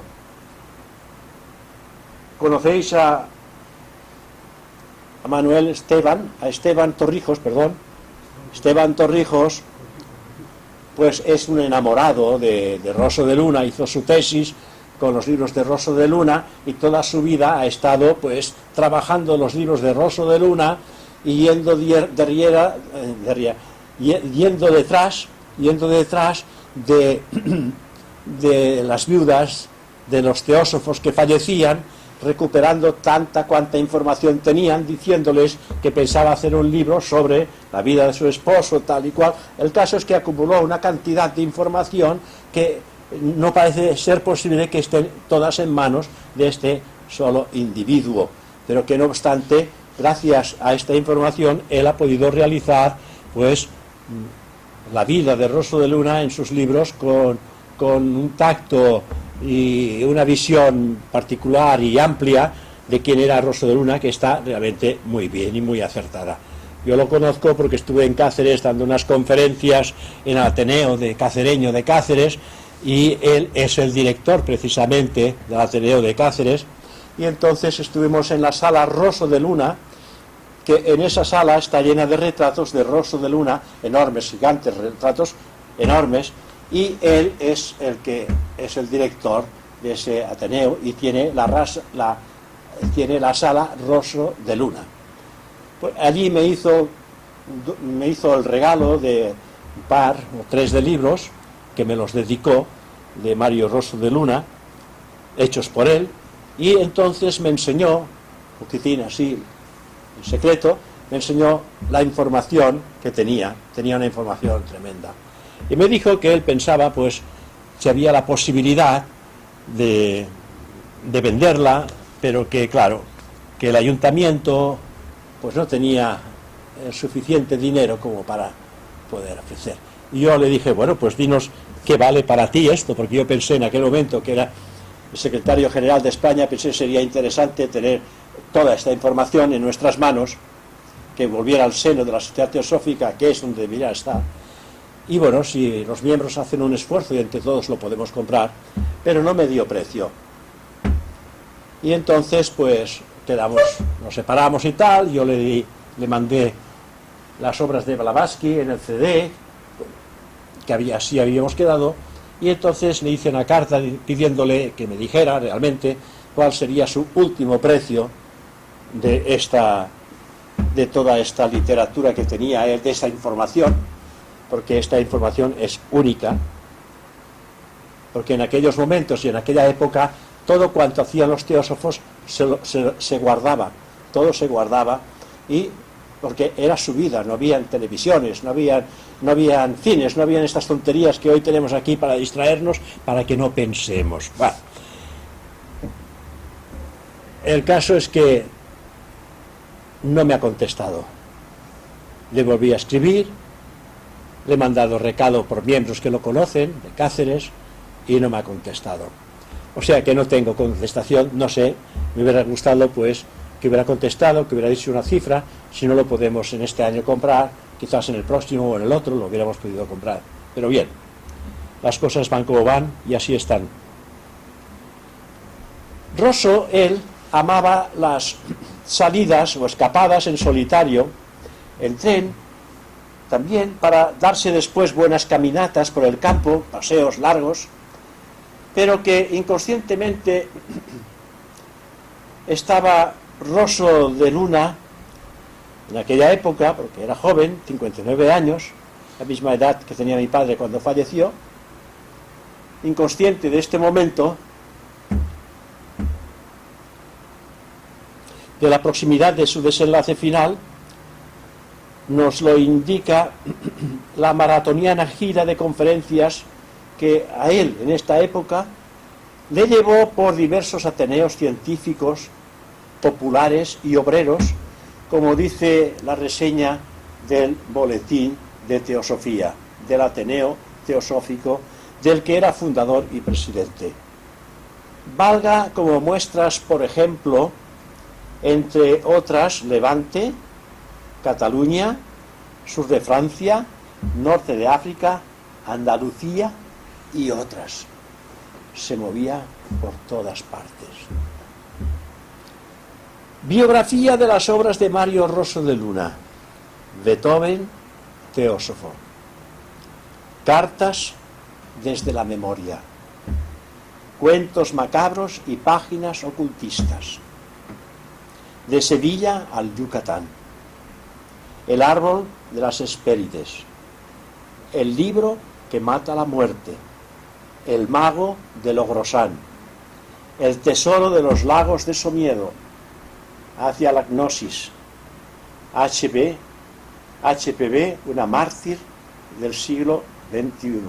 ¿Conocéis a Esteban Torrijos, Esteban Torrijos, pues es un enamorado de Rosso de Luna, hizo su tesis con los libros de Rosso de Luna y toda su vida ha estado, pues, trabajando los libros de Rosso de Luna y yendo detrás de las viudas de los teósofos que fallecían, recuperando tanta cuanta información tenían, diciéndoles que pensaba hacer un libro sobre la vida de su esposo, tal y cual. El caso es que acumuló una cantidad de información que no parece ser posible que estén todas en manos de este solo individuo, pero que no obstante, gracias a esta información, él ha podido realizar, pues, la vida de Rosso de Luna en sus libros con un tacto y una visión particular y amplia de quién era Rosso de Luna, que está realmente muy bien y muy acertada. Yo lo conozco porque estuve en Cáceres dando unas conferencias en el Ateneo Cacereño de Cáceres, y él es el director precisamente del Ateneo de Cáceres, y entonces estuvimos en la sala Rosso de Luna, que en esa sala está llena de retratos de Rosso de Luna, enormes, gigantes, retratos enormes, y él es el director de ese Ateneo y tiene la sala Rosso de Luna. Pues allí me hizo el regalo de un par o tres de libros que me los dedicó, de Mario Rosso de Luna, hechos por él, y entonces me enseñó, un poquitín así en secreto, me enseñó la información que tenía una información tremenda. Y me dijo que él pensaba, pues, si había la posibilidad de venderla, pero que, claro, que el ayuntamiento pues no tenía suficiente dinero como para poder ofrecer. Y yo le dije, bueno, pues dinos qué vale para ti esto, porque yo pensé en aquel momento que era el secretario general de España, pensé que sería interesante tener toda esta información en nuestras manos, que volviera al seno de la Sociedad Teosófica, que es donde debería estar. Y bueno, si los miembros hacen un esfuerzo y entre todos lo podemos comprar, pero no me dio precio. Y entonces pues nos separamos y tal. Yo le mandé las obras de Blavatsky en el CD, que así habíamos quedado, y entonces le hice una carta pidiéndole que me dijera realmente cuál sería su último precio de toda esta literatura que tenía él, de esta información, porque esta información es única, porque en aquellos momentos y en aquella época todo cuanto hacían los teósofos se guardaba, todo se guardaba, y porque era su vida, no habían televisiones, no habían cines, no habían estas tonterías que hoy tenemos aquí para distraernos, para que no pensemos. Bueno, el caso es que no me ha contestado. Le volví a escribir, le he mandado recado por miembros que lo conocen, de Cáceres, y no me ha contestado. O sea que no tengo contestación, no sé, me hubiera gustado pues que hubiera contestado, que hubiera dicho una cifra. Si no lo podemos en este año comprar, quizás en el próximo o en el otro lo hubiéramos podido comprar. Pero bien, las cosas van como van y así están. Rosso, él, amaba las salidas o escapadas en solitario, en tren, también para darse después buenas caminatas por el campo, paseos largos, pero que inconscientemente estaba Rosso de Luna, en aquella época, porque era joven, 59 años, la misma edad que tenía mi padre cuando falleció, inconsciente de este momento, de la proximidad de su desenlace final, nos lo indica la maratoniana gira de conferencias que a él, en esta época, le llevó por diversos ateneos científicos, populares y obreros, como dice la reseña del Boletín de Teosofía, del Ateneo Teosófico, del que era fundador y presidente. Valga como muestras, por ejemplo, entre otras, Levante, Cataluña, sur de Francia, norte de África, Andalucía y otras. Se movía por todas partes. Biografía de las obras de Mario Rosso de Luna. Beethoven, teósofo. Cartas desde la memoria. Cuentos macabros y páginas ocultistas. De Sevilla al Yucatán. El árbol de las Hespérides. El libro que mata la muerte. El mago de Logrosán. El tesoro de los lagos de Somiedo. Hacia la gnosis. HPV, una mártir del siglo XXI.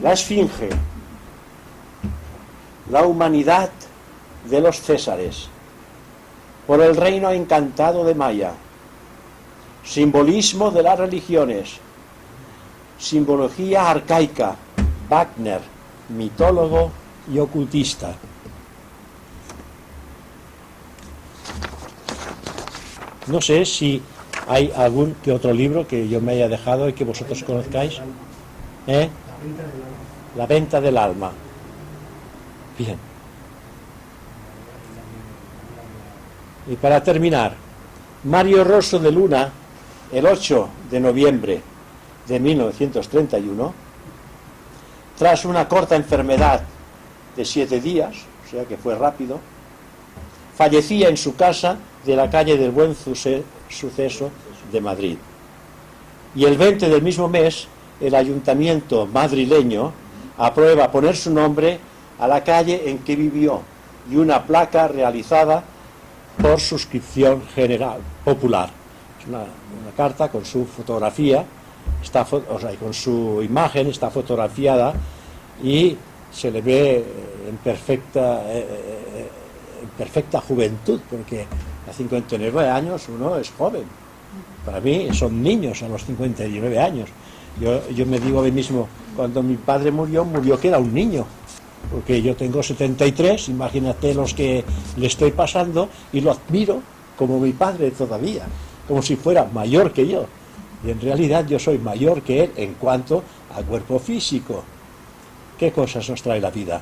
La Esfinge. La humanidad de los Césares. Por el reino encantado de Maya. Simbolismo de las religiones. Simbología arcaica. Wagner, mitólogo y ocultista. No sé si hay algún que otro libro que yo me haya dejado y que vosotros conozcáis. La venta del alma. Bien. Y para terminar, Mario Rosso de Luna, el 8 de noviembre de 1931, tras una corta enfermedad de 7 días, o sea que fue rápido, fallecía en su casa de la calle del Buen Suceso de Madrid. Y el 20 del mismo mes, el ayuntamiento madrileño aprueba poner su nombre a la calle en que vivió y una placa realizada por suscripción general, popular. Es una carta con su fotografía, con su imagen, está fotografiada y se le ve en perfecta juventud, porque a 59 años uno es joven. Para mí son niños a los 59 años. Yo me digo a mí mismo, cuando mi padre murió que era un niño, porque yo tengo 73, imagínate los que le estoy pasando, y lo admiro como mi padre todavía, como si fuera mayor que yo. Y en realidad yo soy mayor que él en cuanto a cuerpo físico. ¿Qué cosas nos trae la vida?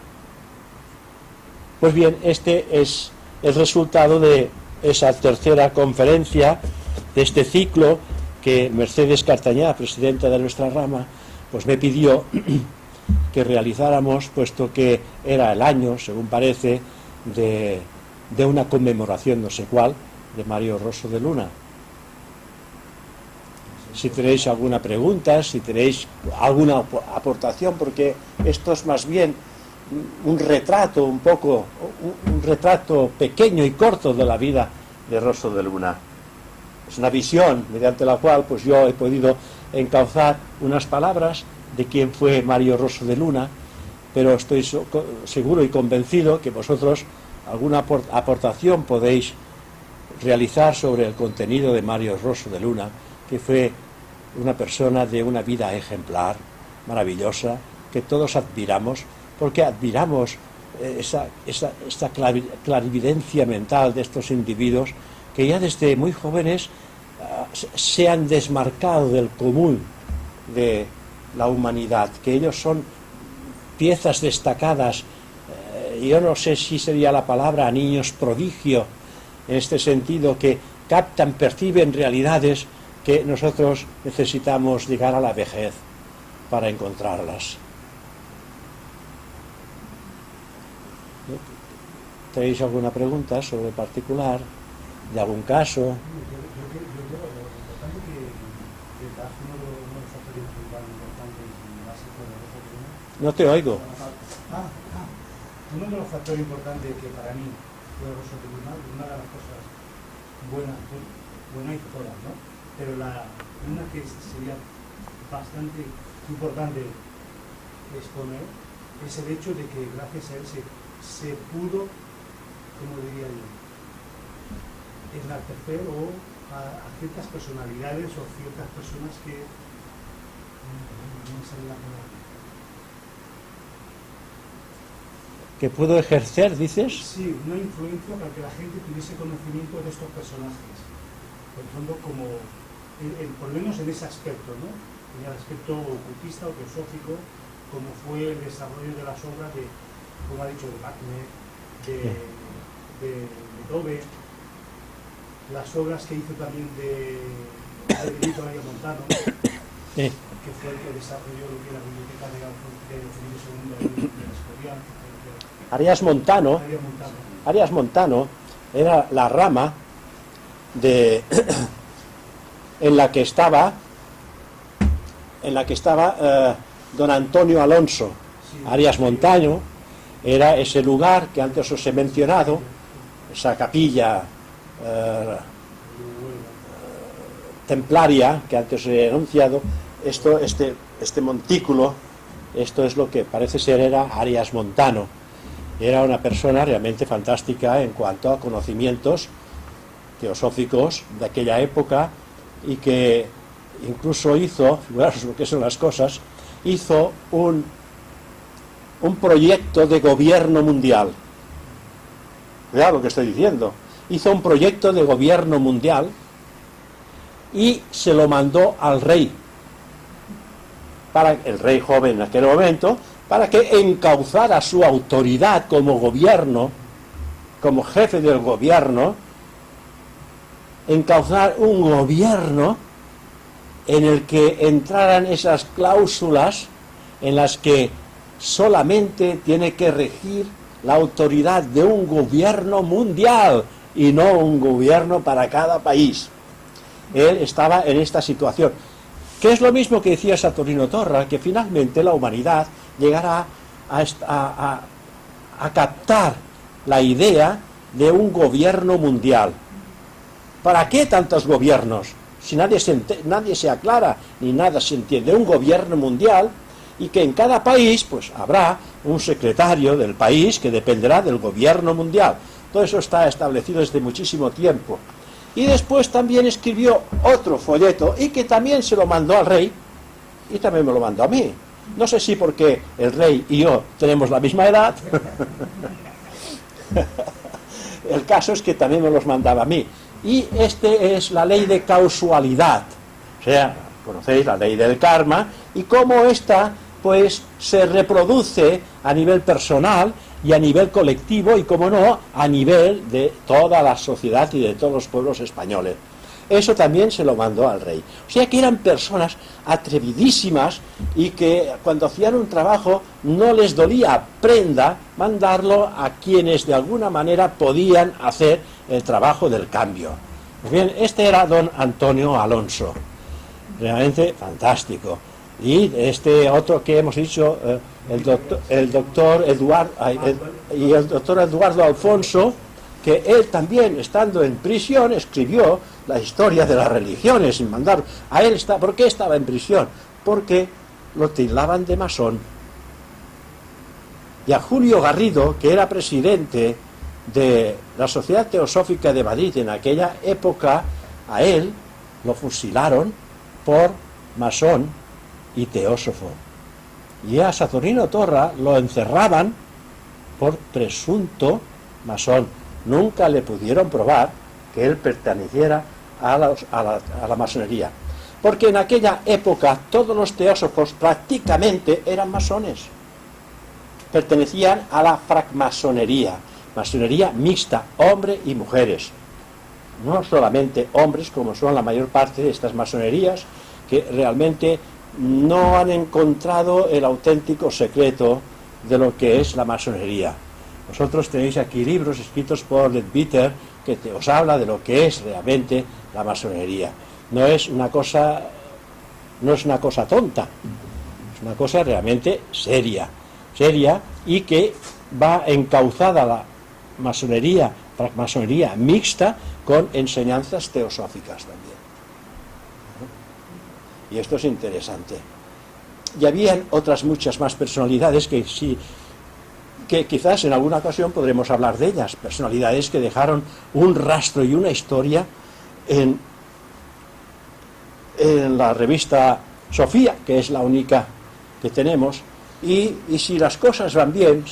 Pues bien, este es el resultado de esa tercera conferencia, de este ciclo que Mercedes Cartañá, presidenta de nuestra rama, pues me pidió que realizáramos, puesto que era el año, según parece, de una conmemoración no sé cuál, de Mario Rosso de Luna. Si tenéis alguna pregunta, si tenéis alguna aportación, porque esto es más bien un retrato un retrato pequeño y corto de la vida de Rosso de Luna. Es una visión mediante la cual pues yo he podido encauzar unas palabras de quién fue Mario Rosso de Luna, pero estoy seguro y convencido que vosotros alguna aportación podéis realizar sobre el contenido de Mario Rosso de Luna, que fue una persona de una vida ejemplar, maravillosa, que todos admiramos, porque admiramos esta clarividencia mental de estos individuos que ya desde muy jóvenes se han desmarcado del común de la humanidad, que ellos son piezas destacadas, yo no sé si sería la palabra niños prodigio, en este sentido, que captan, perciben realidades que nosotros necesitamos llegar a la vejez para encontrarlas. ¿Tenéis alguna pregunta sobre particular, de algún caso? Yo creo lo importante que das uno de los factores importantes y básicos de Rosso de Luna. No te oigo. Uno de los factores importantes que para mí fue Rosso de Luna, una de las cosas buenas y todas, ¿no? Pero una que sería bastante importante exponer es el hecho de que gracias a él se pudo, como diría yo, enaltecer a ciertas personalidades o ciertas personas que no me sale la palabra. ¿Que pudo ejercer, dices? Sí, una influencia para que la gente tuviese conocimiento de estos personajes. Por ejemplo, como, por lo menos en ese aspecto, ¿no? En el aspecto ocultista o teosófico, como fue el desarrollo de las obras de, como ha dicho, de Wagner, de Beethoven, las obras que hizo también de Benito María Montano, Sí. que fue el que desarrolló lo que era la biblioteca de Felipe II de la Escorial. Arias Montano era la rama en la que estaba don Antonio Alonso. Arias Montano era ese lugar que antes os he mencionado, esa capilla templaria que antes he anunciado. Este montículo, esto es lo que parece ser era Arias Montano. Era una persona realmente fantástica en cuanto a conocimientos teosóficos de aquella época, y que incluso hizo, figuraros lo que son las cosas, hizo un proyecto de gobierno mundial. Vean lo que estoy diciendo. Hizo un proyecto de gobierno mundial y se lo mandó al rey, para el rey joven en aquel momento, para que encauzara su autoridad como gobierno, como jefe del gobierno, encauzar un gobierno en el que entraran esas cláusulas en las que solamente tiene que regir la autoridad de un gobierno mundial y no un gobierno para cada país. Él estaba en esta situación, que es lo mismo que decía Saturnino Torra, que finalmente la humanidad llegará a captar la idea de un gobierno mundial. ¿Para qué tantos gobiernos? Si nadie se aclara ni nada se entiende. Un gobierno mundial y que en cada país pues habrá un secretario del país que dependerá del gobierno mundial. Todo eso está establecido desde muchísimo tiempo. Y después también escribió otro folleto y que también se lo mandó al rey y también me lo mandó a mí. No sé si porque el rey y yo tenemos la misma edad. El caso es que también me los mandaba a mí. Y este es la ley de causalidad. O sea, conocéis la ley del karma y cómo esta pues se reproduce a nivel personal y a nivel colectivo y, como no, a nivel de toda la sociedad y de todos los pueblos españoles. Eso también se lo mandó al rey. O sea que eran personas atrevidísimas y que cuando hacían un trabajo no les dolía prenda mandarlo a quienes de alguna manera podían hacer el trabajo del cambio. Pues bien, este era don Antonio Alonso. Realmente fantástico. Y este otro que hemos dicho, el doctor Eduardo Alfonso, que él también, estando en prisión, escribió la historia de las religiones sin mandar a él. ¿Por qué estaba en prisión? Porque lo tildaban de masón. Y a Julio Garrido, que era presidente de la Sociedad Teosófica de Madrid en aquella época, a él lo fusilaron por masón y teósofo. Y a Saturnino Torra lo encerraban por presunto masón. Nunca le pudieron probar que él perteneciera a la masonería, porque en aquella época todos los teósofos prácticamente eran masones, pertenecían a la francmasonería, masonería mixta, hombres y mujeres, no solamente hombres como son la mayor parte de estas masonerías, que realmente no han encontrado el auténtico secreto de lo que es la masonería. Vosotros tenéis aquí libros escritos por Leadbeater que os habla de lo que es realmente la masonería. No es una cosa tonta, es una cosa realmente seria y que va encauzada la masonería, francmasonería mixta, con enseñanzas teosóficas también. Y esto es interesante. Y habían otras muchas más personalidades que quizás en alguna ocasión podremos hablar de ellas, personalidades que dejaron un rastro y una historia en la revista Sofía, que es la única que tenemos, y si las cosas van bien,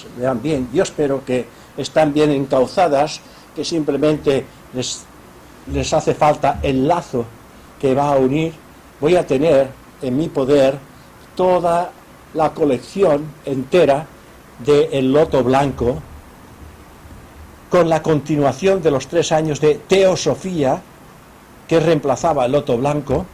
yo espero que están bien encauzadas, que simplemente les hace falta el lazo que va a unir. Voy a tener en mi poder toda la colección entera de El Loto Blanco, con la continuación de los 3 años de Teosofía, que reemplazaba el Loto Blanco,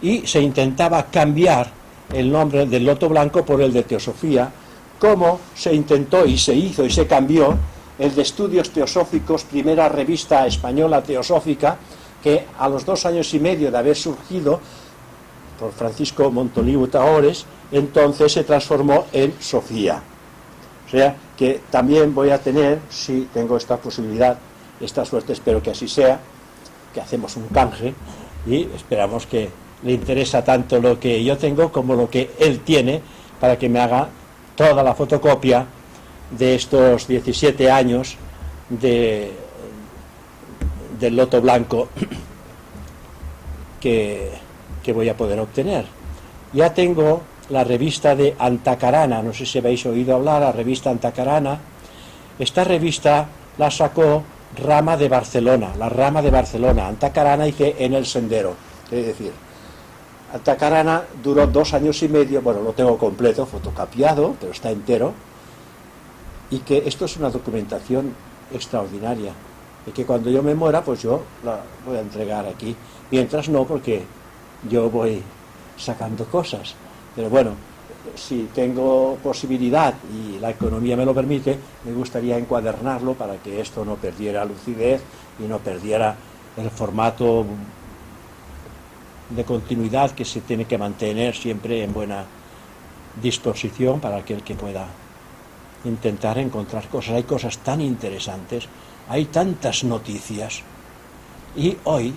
y se intentaba cambiar el nombre del Loto Blanco por el de Teosofía, como se intentó y se hizo y se cambió el de Estudios Teosóficos, primera revista española teosófica, que a los 2 años y medio de haber surgido por Francisco Montoliu Tahores, entonces se transformó en Sofía. O sea que también voy a tener, si tengo esta posibilidad, esta suerte, espero que así sea, que hacemos un canje y esperamos que le interesa tanto lo que yo tengo como lo que él tiene, para que me haga toda la fotocopia de estos 17 años del Loto Blanco que voy a poder obtener. Ya tengo la revista de Antacarana, no sé si habéis oído hablar, la revista Antacarana. Esta revista la sacó Rama de Barcelona, la Rama de Barcelona. Antacarana hice en el Sendero, es decir, Antacarana duró 2 años y medio, bueno, lo tengo completo, fotocopiado, pero está entero, y que esto es una documentación extraordinaria, y que cuando yo me muera, pues yo la voy a entregar aquí, mientras no, porque yo voy sacando cosas, pero bueno, si tengo posibilidad y la economía me lo permite, me gustaría encuadernarlo para que esto no perdiera lucidez y no perdiera el formato de continuidad que se tiene que mantener siempre en buena disposición para aquel que pueda intentar encontrar cosas. Hay cosas tan interesantes, hay tantas noticias, y hoy,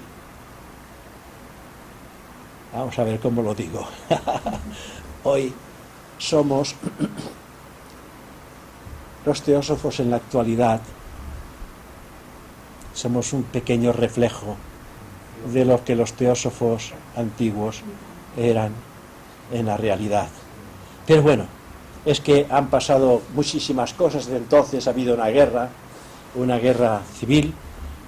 vamos a ver cómo lo digo, hoy somos los teósofos en la actualidad, somos un pequeño reflejo de lo que los teósofos antiguos eran en la realidad. Pero bueno, es que han pasado muchísimas cosas desde entonces. Ha habido una guerra civil,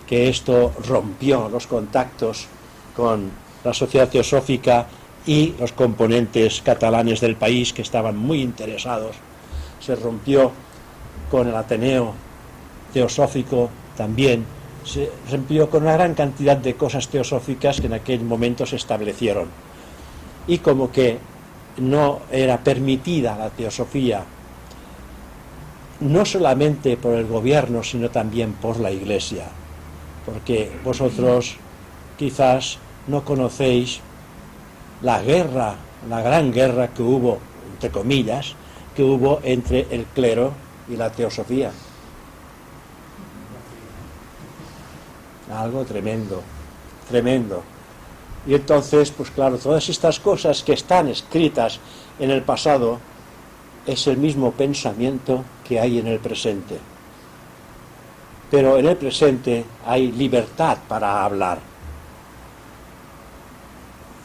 que esto rompió los contactos con la sociedad teosófica y los componentes catalanes del país, que estaban muy interesados. Se rompió con el Ateneo Teosófico también, se rompió con una gran cantidad de cosas teosóficas que en aquel momento se establecieron. Y como que no era permitida la teosofía, no solamente por el gobierno, sino también por la Iglesia, porque vosotros quizás no conocéis la gran guerra que hubo, entre comillas, que hubo entre el clero y la teosofía. Algo tremendo, tremendo. Y entonces, pues claro, todas estas cosas que están escritas en el pasado es el mismo pensamiento que hay en el presente. Pero en el presente hay libertad para hablar.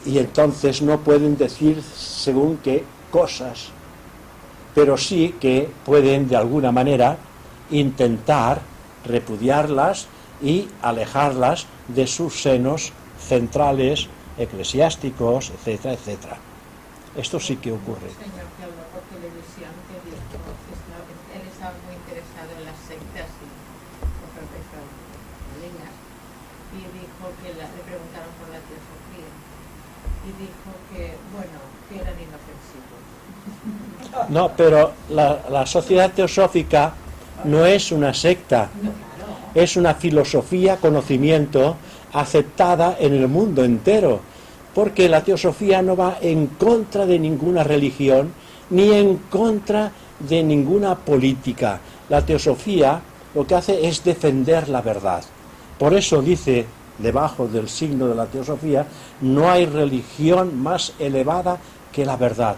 Y entonces no pueden decir según qué cosas, pero sí que pueden de alguna manera intentar repudiarlas y alejarlas de sus senos centrales, eclesiásticos, etcétera, etcétera. Esto sí que ocurre. Señor que habló por televisión, que dijo que él estaba muy interesado en las sectas y por profesor Linas, y dijo que le preguntaron por la teosofía y dijo que, bueno, que eran inofensivos. No, pero la sociedad teosófica no es una secta, es una filosofía, conocimiento aceptada en el mundo entero, porque la teosofía no va en contra de ninguna religión ni en contra de ninguna política. La teosofía lo que hace es defender la verdad. Por eso dice, debajo del signo de la teosofía, no hay religión más elevada que la verdad.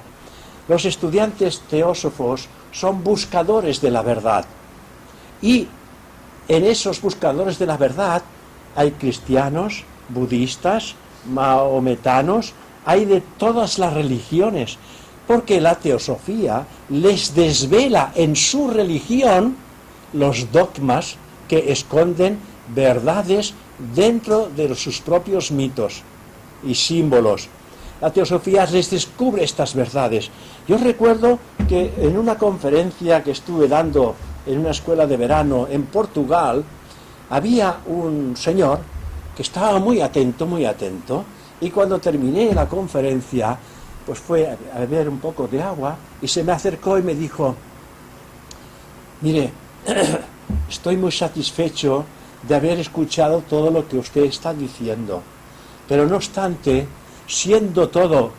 Los estudiantes teósofos son buscadores de la verdad, y en esos buscadores de la verdad hay cristianos, budistas, mahometanos, hay de todas las religiones, porque la teosofía les desvela en su religión los dogmas que esconden verdades dentro de sus propios mitos y símbolos. La teosofía les descubre estas verdades. Yo recuerdo que en una conferencia que estuve dando en una escuela de verano en Portugal, había un señor que estaba muy atento, y cuando terminé la conferencia, pues fue a beber un poco de agua y se me acercó y me dijo: mire, estoy muy satisfecho de haber escuchado todo lo que usted está diciendo, pero no obstante, siendo todo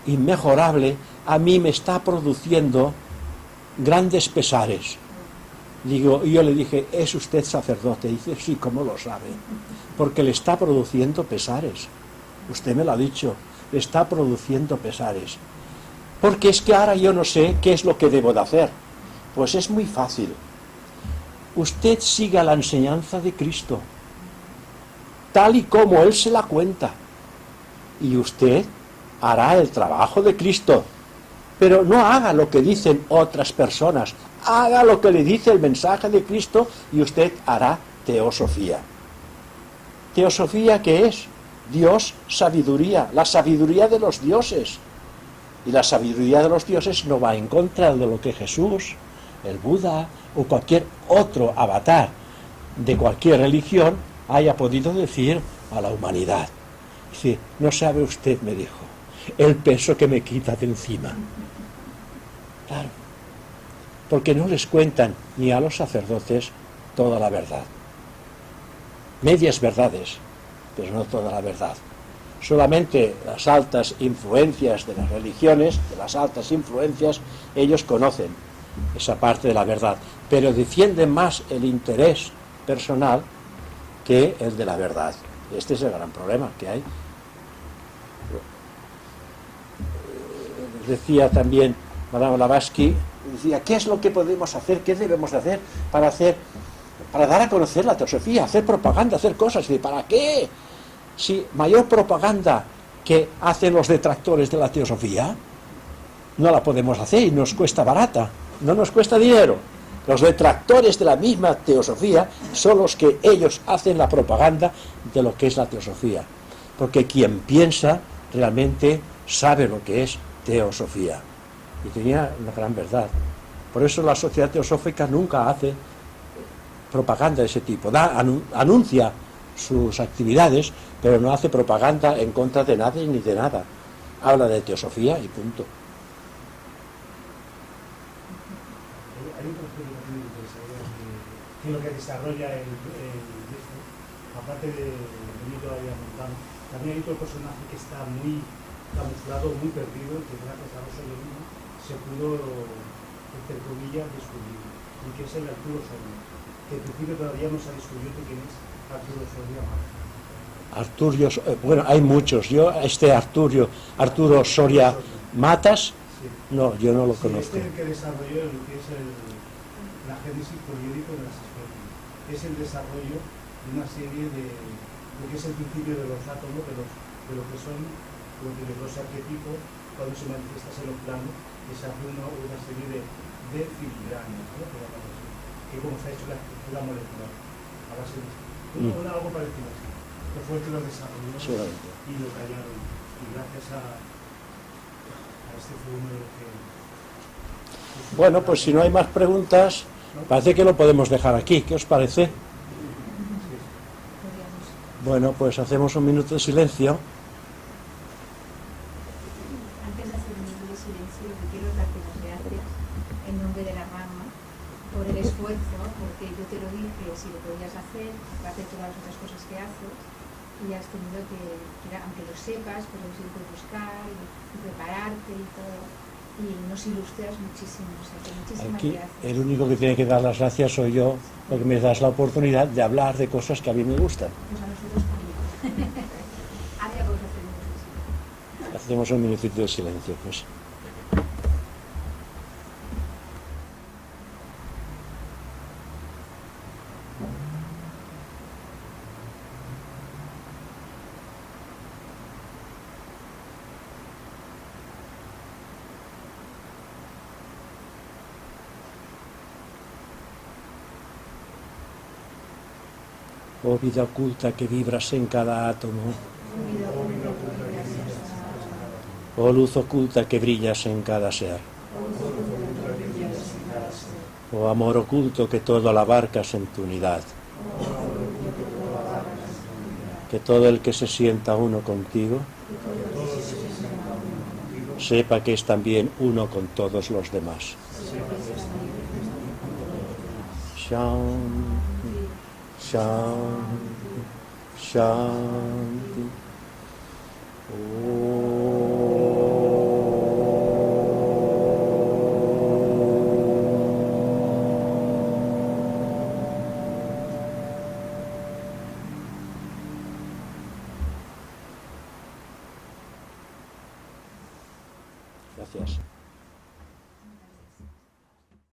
inmejorable, a mí me está produciendo grandes pesares. Y yo le dije: ¿es usted sacerdote? Y dice: sí, ¿cómo lo sabe? Porque le está produciendo pesares. Usted me lo ha dicho, le está produciendo pesares. Porque es que ahora yo no sé qué es lo que debo de hacer. Pues es muy fácil. Usted siga la enseñanza de Cristo, tal y como Él se la cuenta, y usted hará el trabajo de Cristo. Pero no haga lo que dicen otras personas, haga lo que le dice el mensaje de Cristo, y usted hará teosofía. ¿Teosofía qué es? Dios, sabiduría, la sabiduría de los dioses. Y la sabiduría de los dioses no va en contra de lo que Jesús, el Buda o cualquier otro avatar de cualquier religión haya podido decir a la humanidad. Dice: no sabe usted, me dijo, el peso que me quita de encima. Claro, porque no les cuentan ni a los sacerdotes toda la verdad. Medias verdades, pero no toda la verdad. Solamente las altas influencias de las religiones, de las altas influencias, ellos conocen esa parte de la verdad, pero defienden más el interés personal que el de la verdad. Este es el gran problema que hay. Decía también Madame Blavatsky decía, ¿qué es lo que podemos hacer? ¿Qué debemos hacer para dar a conocer la teosofía, hacer propaganda, hacer cosas? Y ¿para qué? Si mayor propaganda que hacen los detractores de la teosofía, no la podemos hacer y nos cuesta barata, no nos cuesta dinero. Los detractores de la misma teosofía son los que ellos hacen la propaganda de lo que es la teosofía, porque quien piensa realmente sabe lo que es teosofía. Y tenía una gran verdad. Por eso la sociedad teosófica nunca hace propaganda de ese tipo, anuncia sus actividades, pero no hace propaganda en contra de nadie ni de nada. Habla de teosofía y punto. Hay un concepto muy interesante que es lo que desarrolla aparte de Benito Montano, también hay otro personaje que está muy camuflado, muy perdido, que gracias a Rosa Lorena se pudo, entre comillas, descubrir, y que es el Arturo Soria, que en principio todavía no se ha descubierto quién es Arturo Soria Matas. Bueno, hay muchos. Yo, Arturo Soria Matas, Sí. no, yo no lo Sí, conozco. este es el que desarrolló lo que es la génesis periódico de las especies. Es el desarrollo de una serie de lo que es el principio de los átomos, de lo que son los arquetipos cuando se manifiestan en los planos, que se hace una serie de filigranas, ¿no? Que como se ha hecho la estructura molecular a base de algo parecido así. Que fue el que lo desarrolló y lo callaron. Y gracias a este fue uno de los que... Bueno, pues si no hay más preguntas, parece que lo podemos dejar aquí. ¿Qué os parece? Bueno, pues hacemos un minuto de silencio. Antes de hacer un minuto de silencio, quiero darte las gracias en nombre de la rama por el esfuerzo, porque yo te lo dije, si lo podías hacer, hacer todas las otras cosas que haces, y has tenido que aunque lo sepas, pero has tenido que buscar y prepararte y todo, y nos ilustras muchísimo, o sea, que muchísimas Aquí gracias. el único que tiene que dar las gracias soy yo, porque me das la oportunidad de hablar de cosas que a mí me gustan. Pues a nosotros también. Ahora ya podemos hacer un Hacemos un minutito de silencio, pues. Oh vida oculta que vibras en cada átomo, oh luz oculta que brillas en cada ser, oh amor oculto que todo lo abarcas en tu unidad, que todo el que se sienta uno contigo sepa que es también uno con todos los demás. Shanti, Shanti, Shanti. Gracias.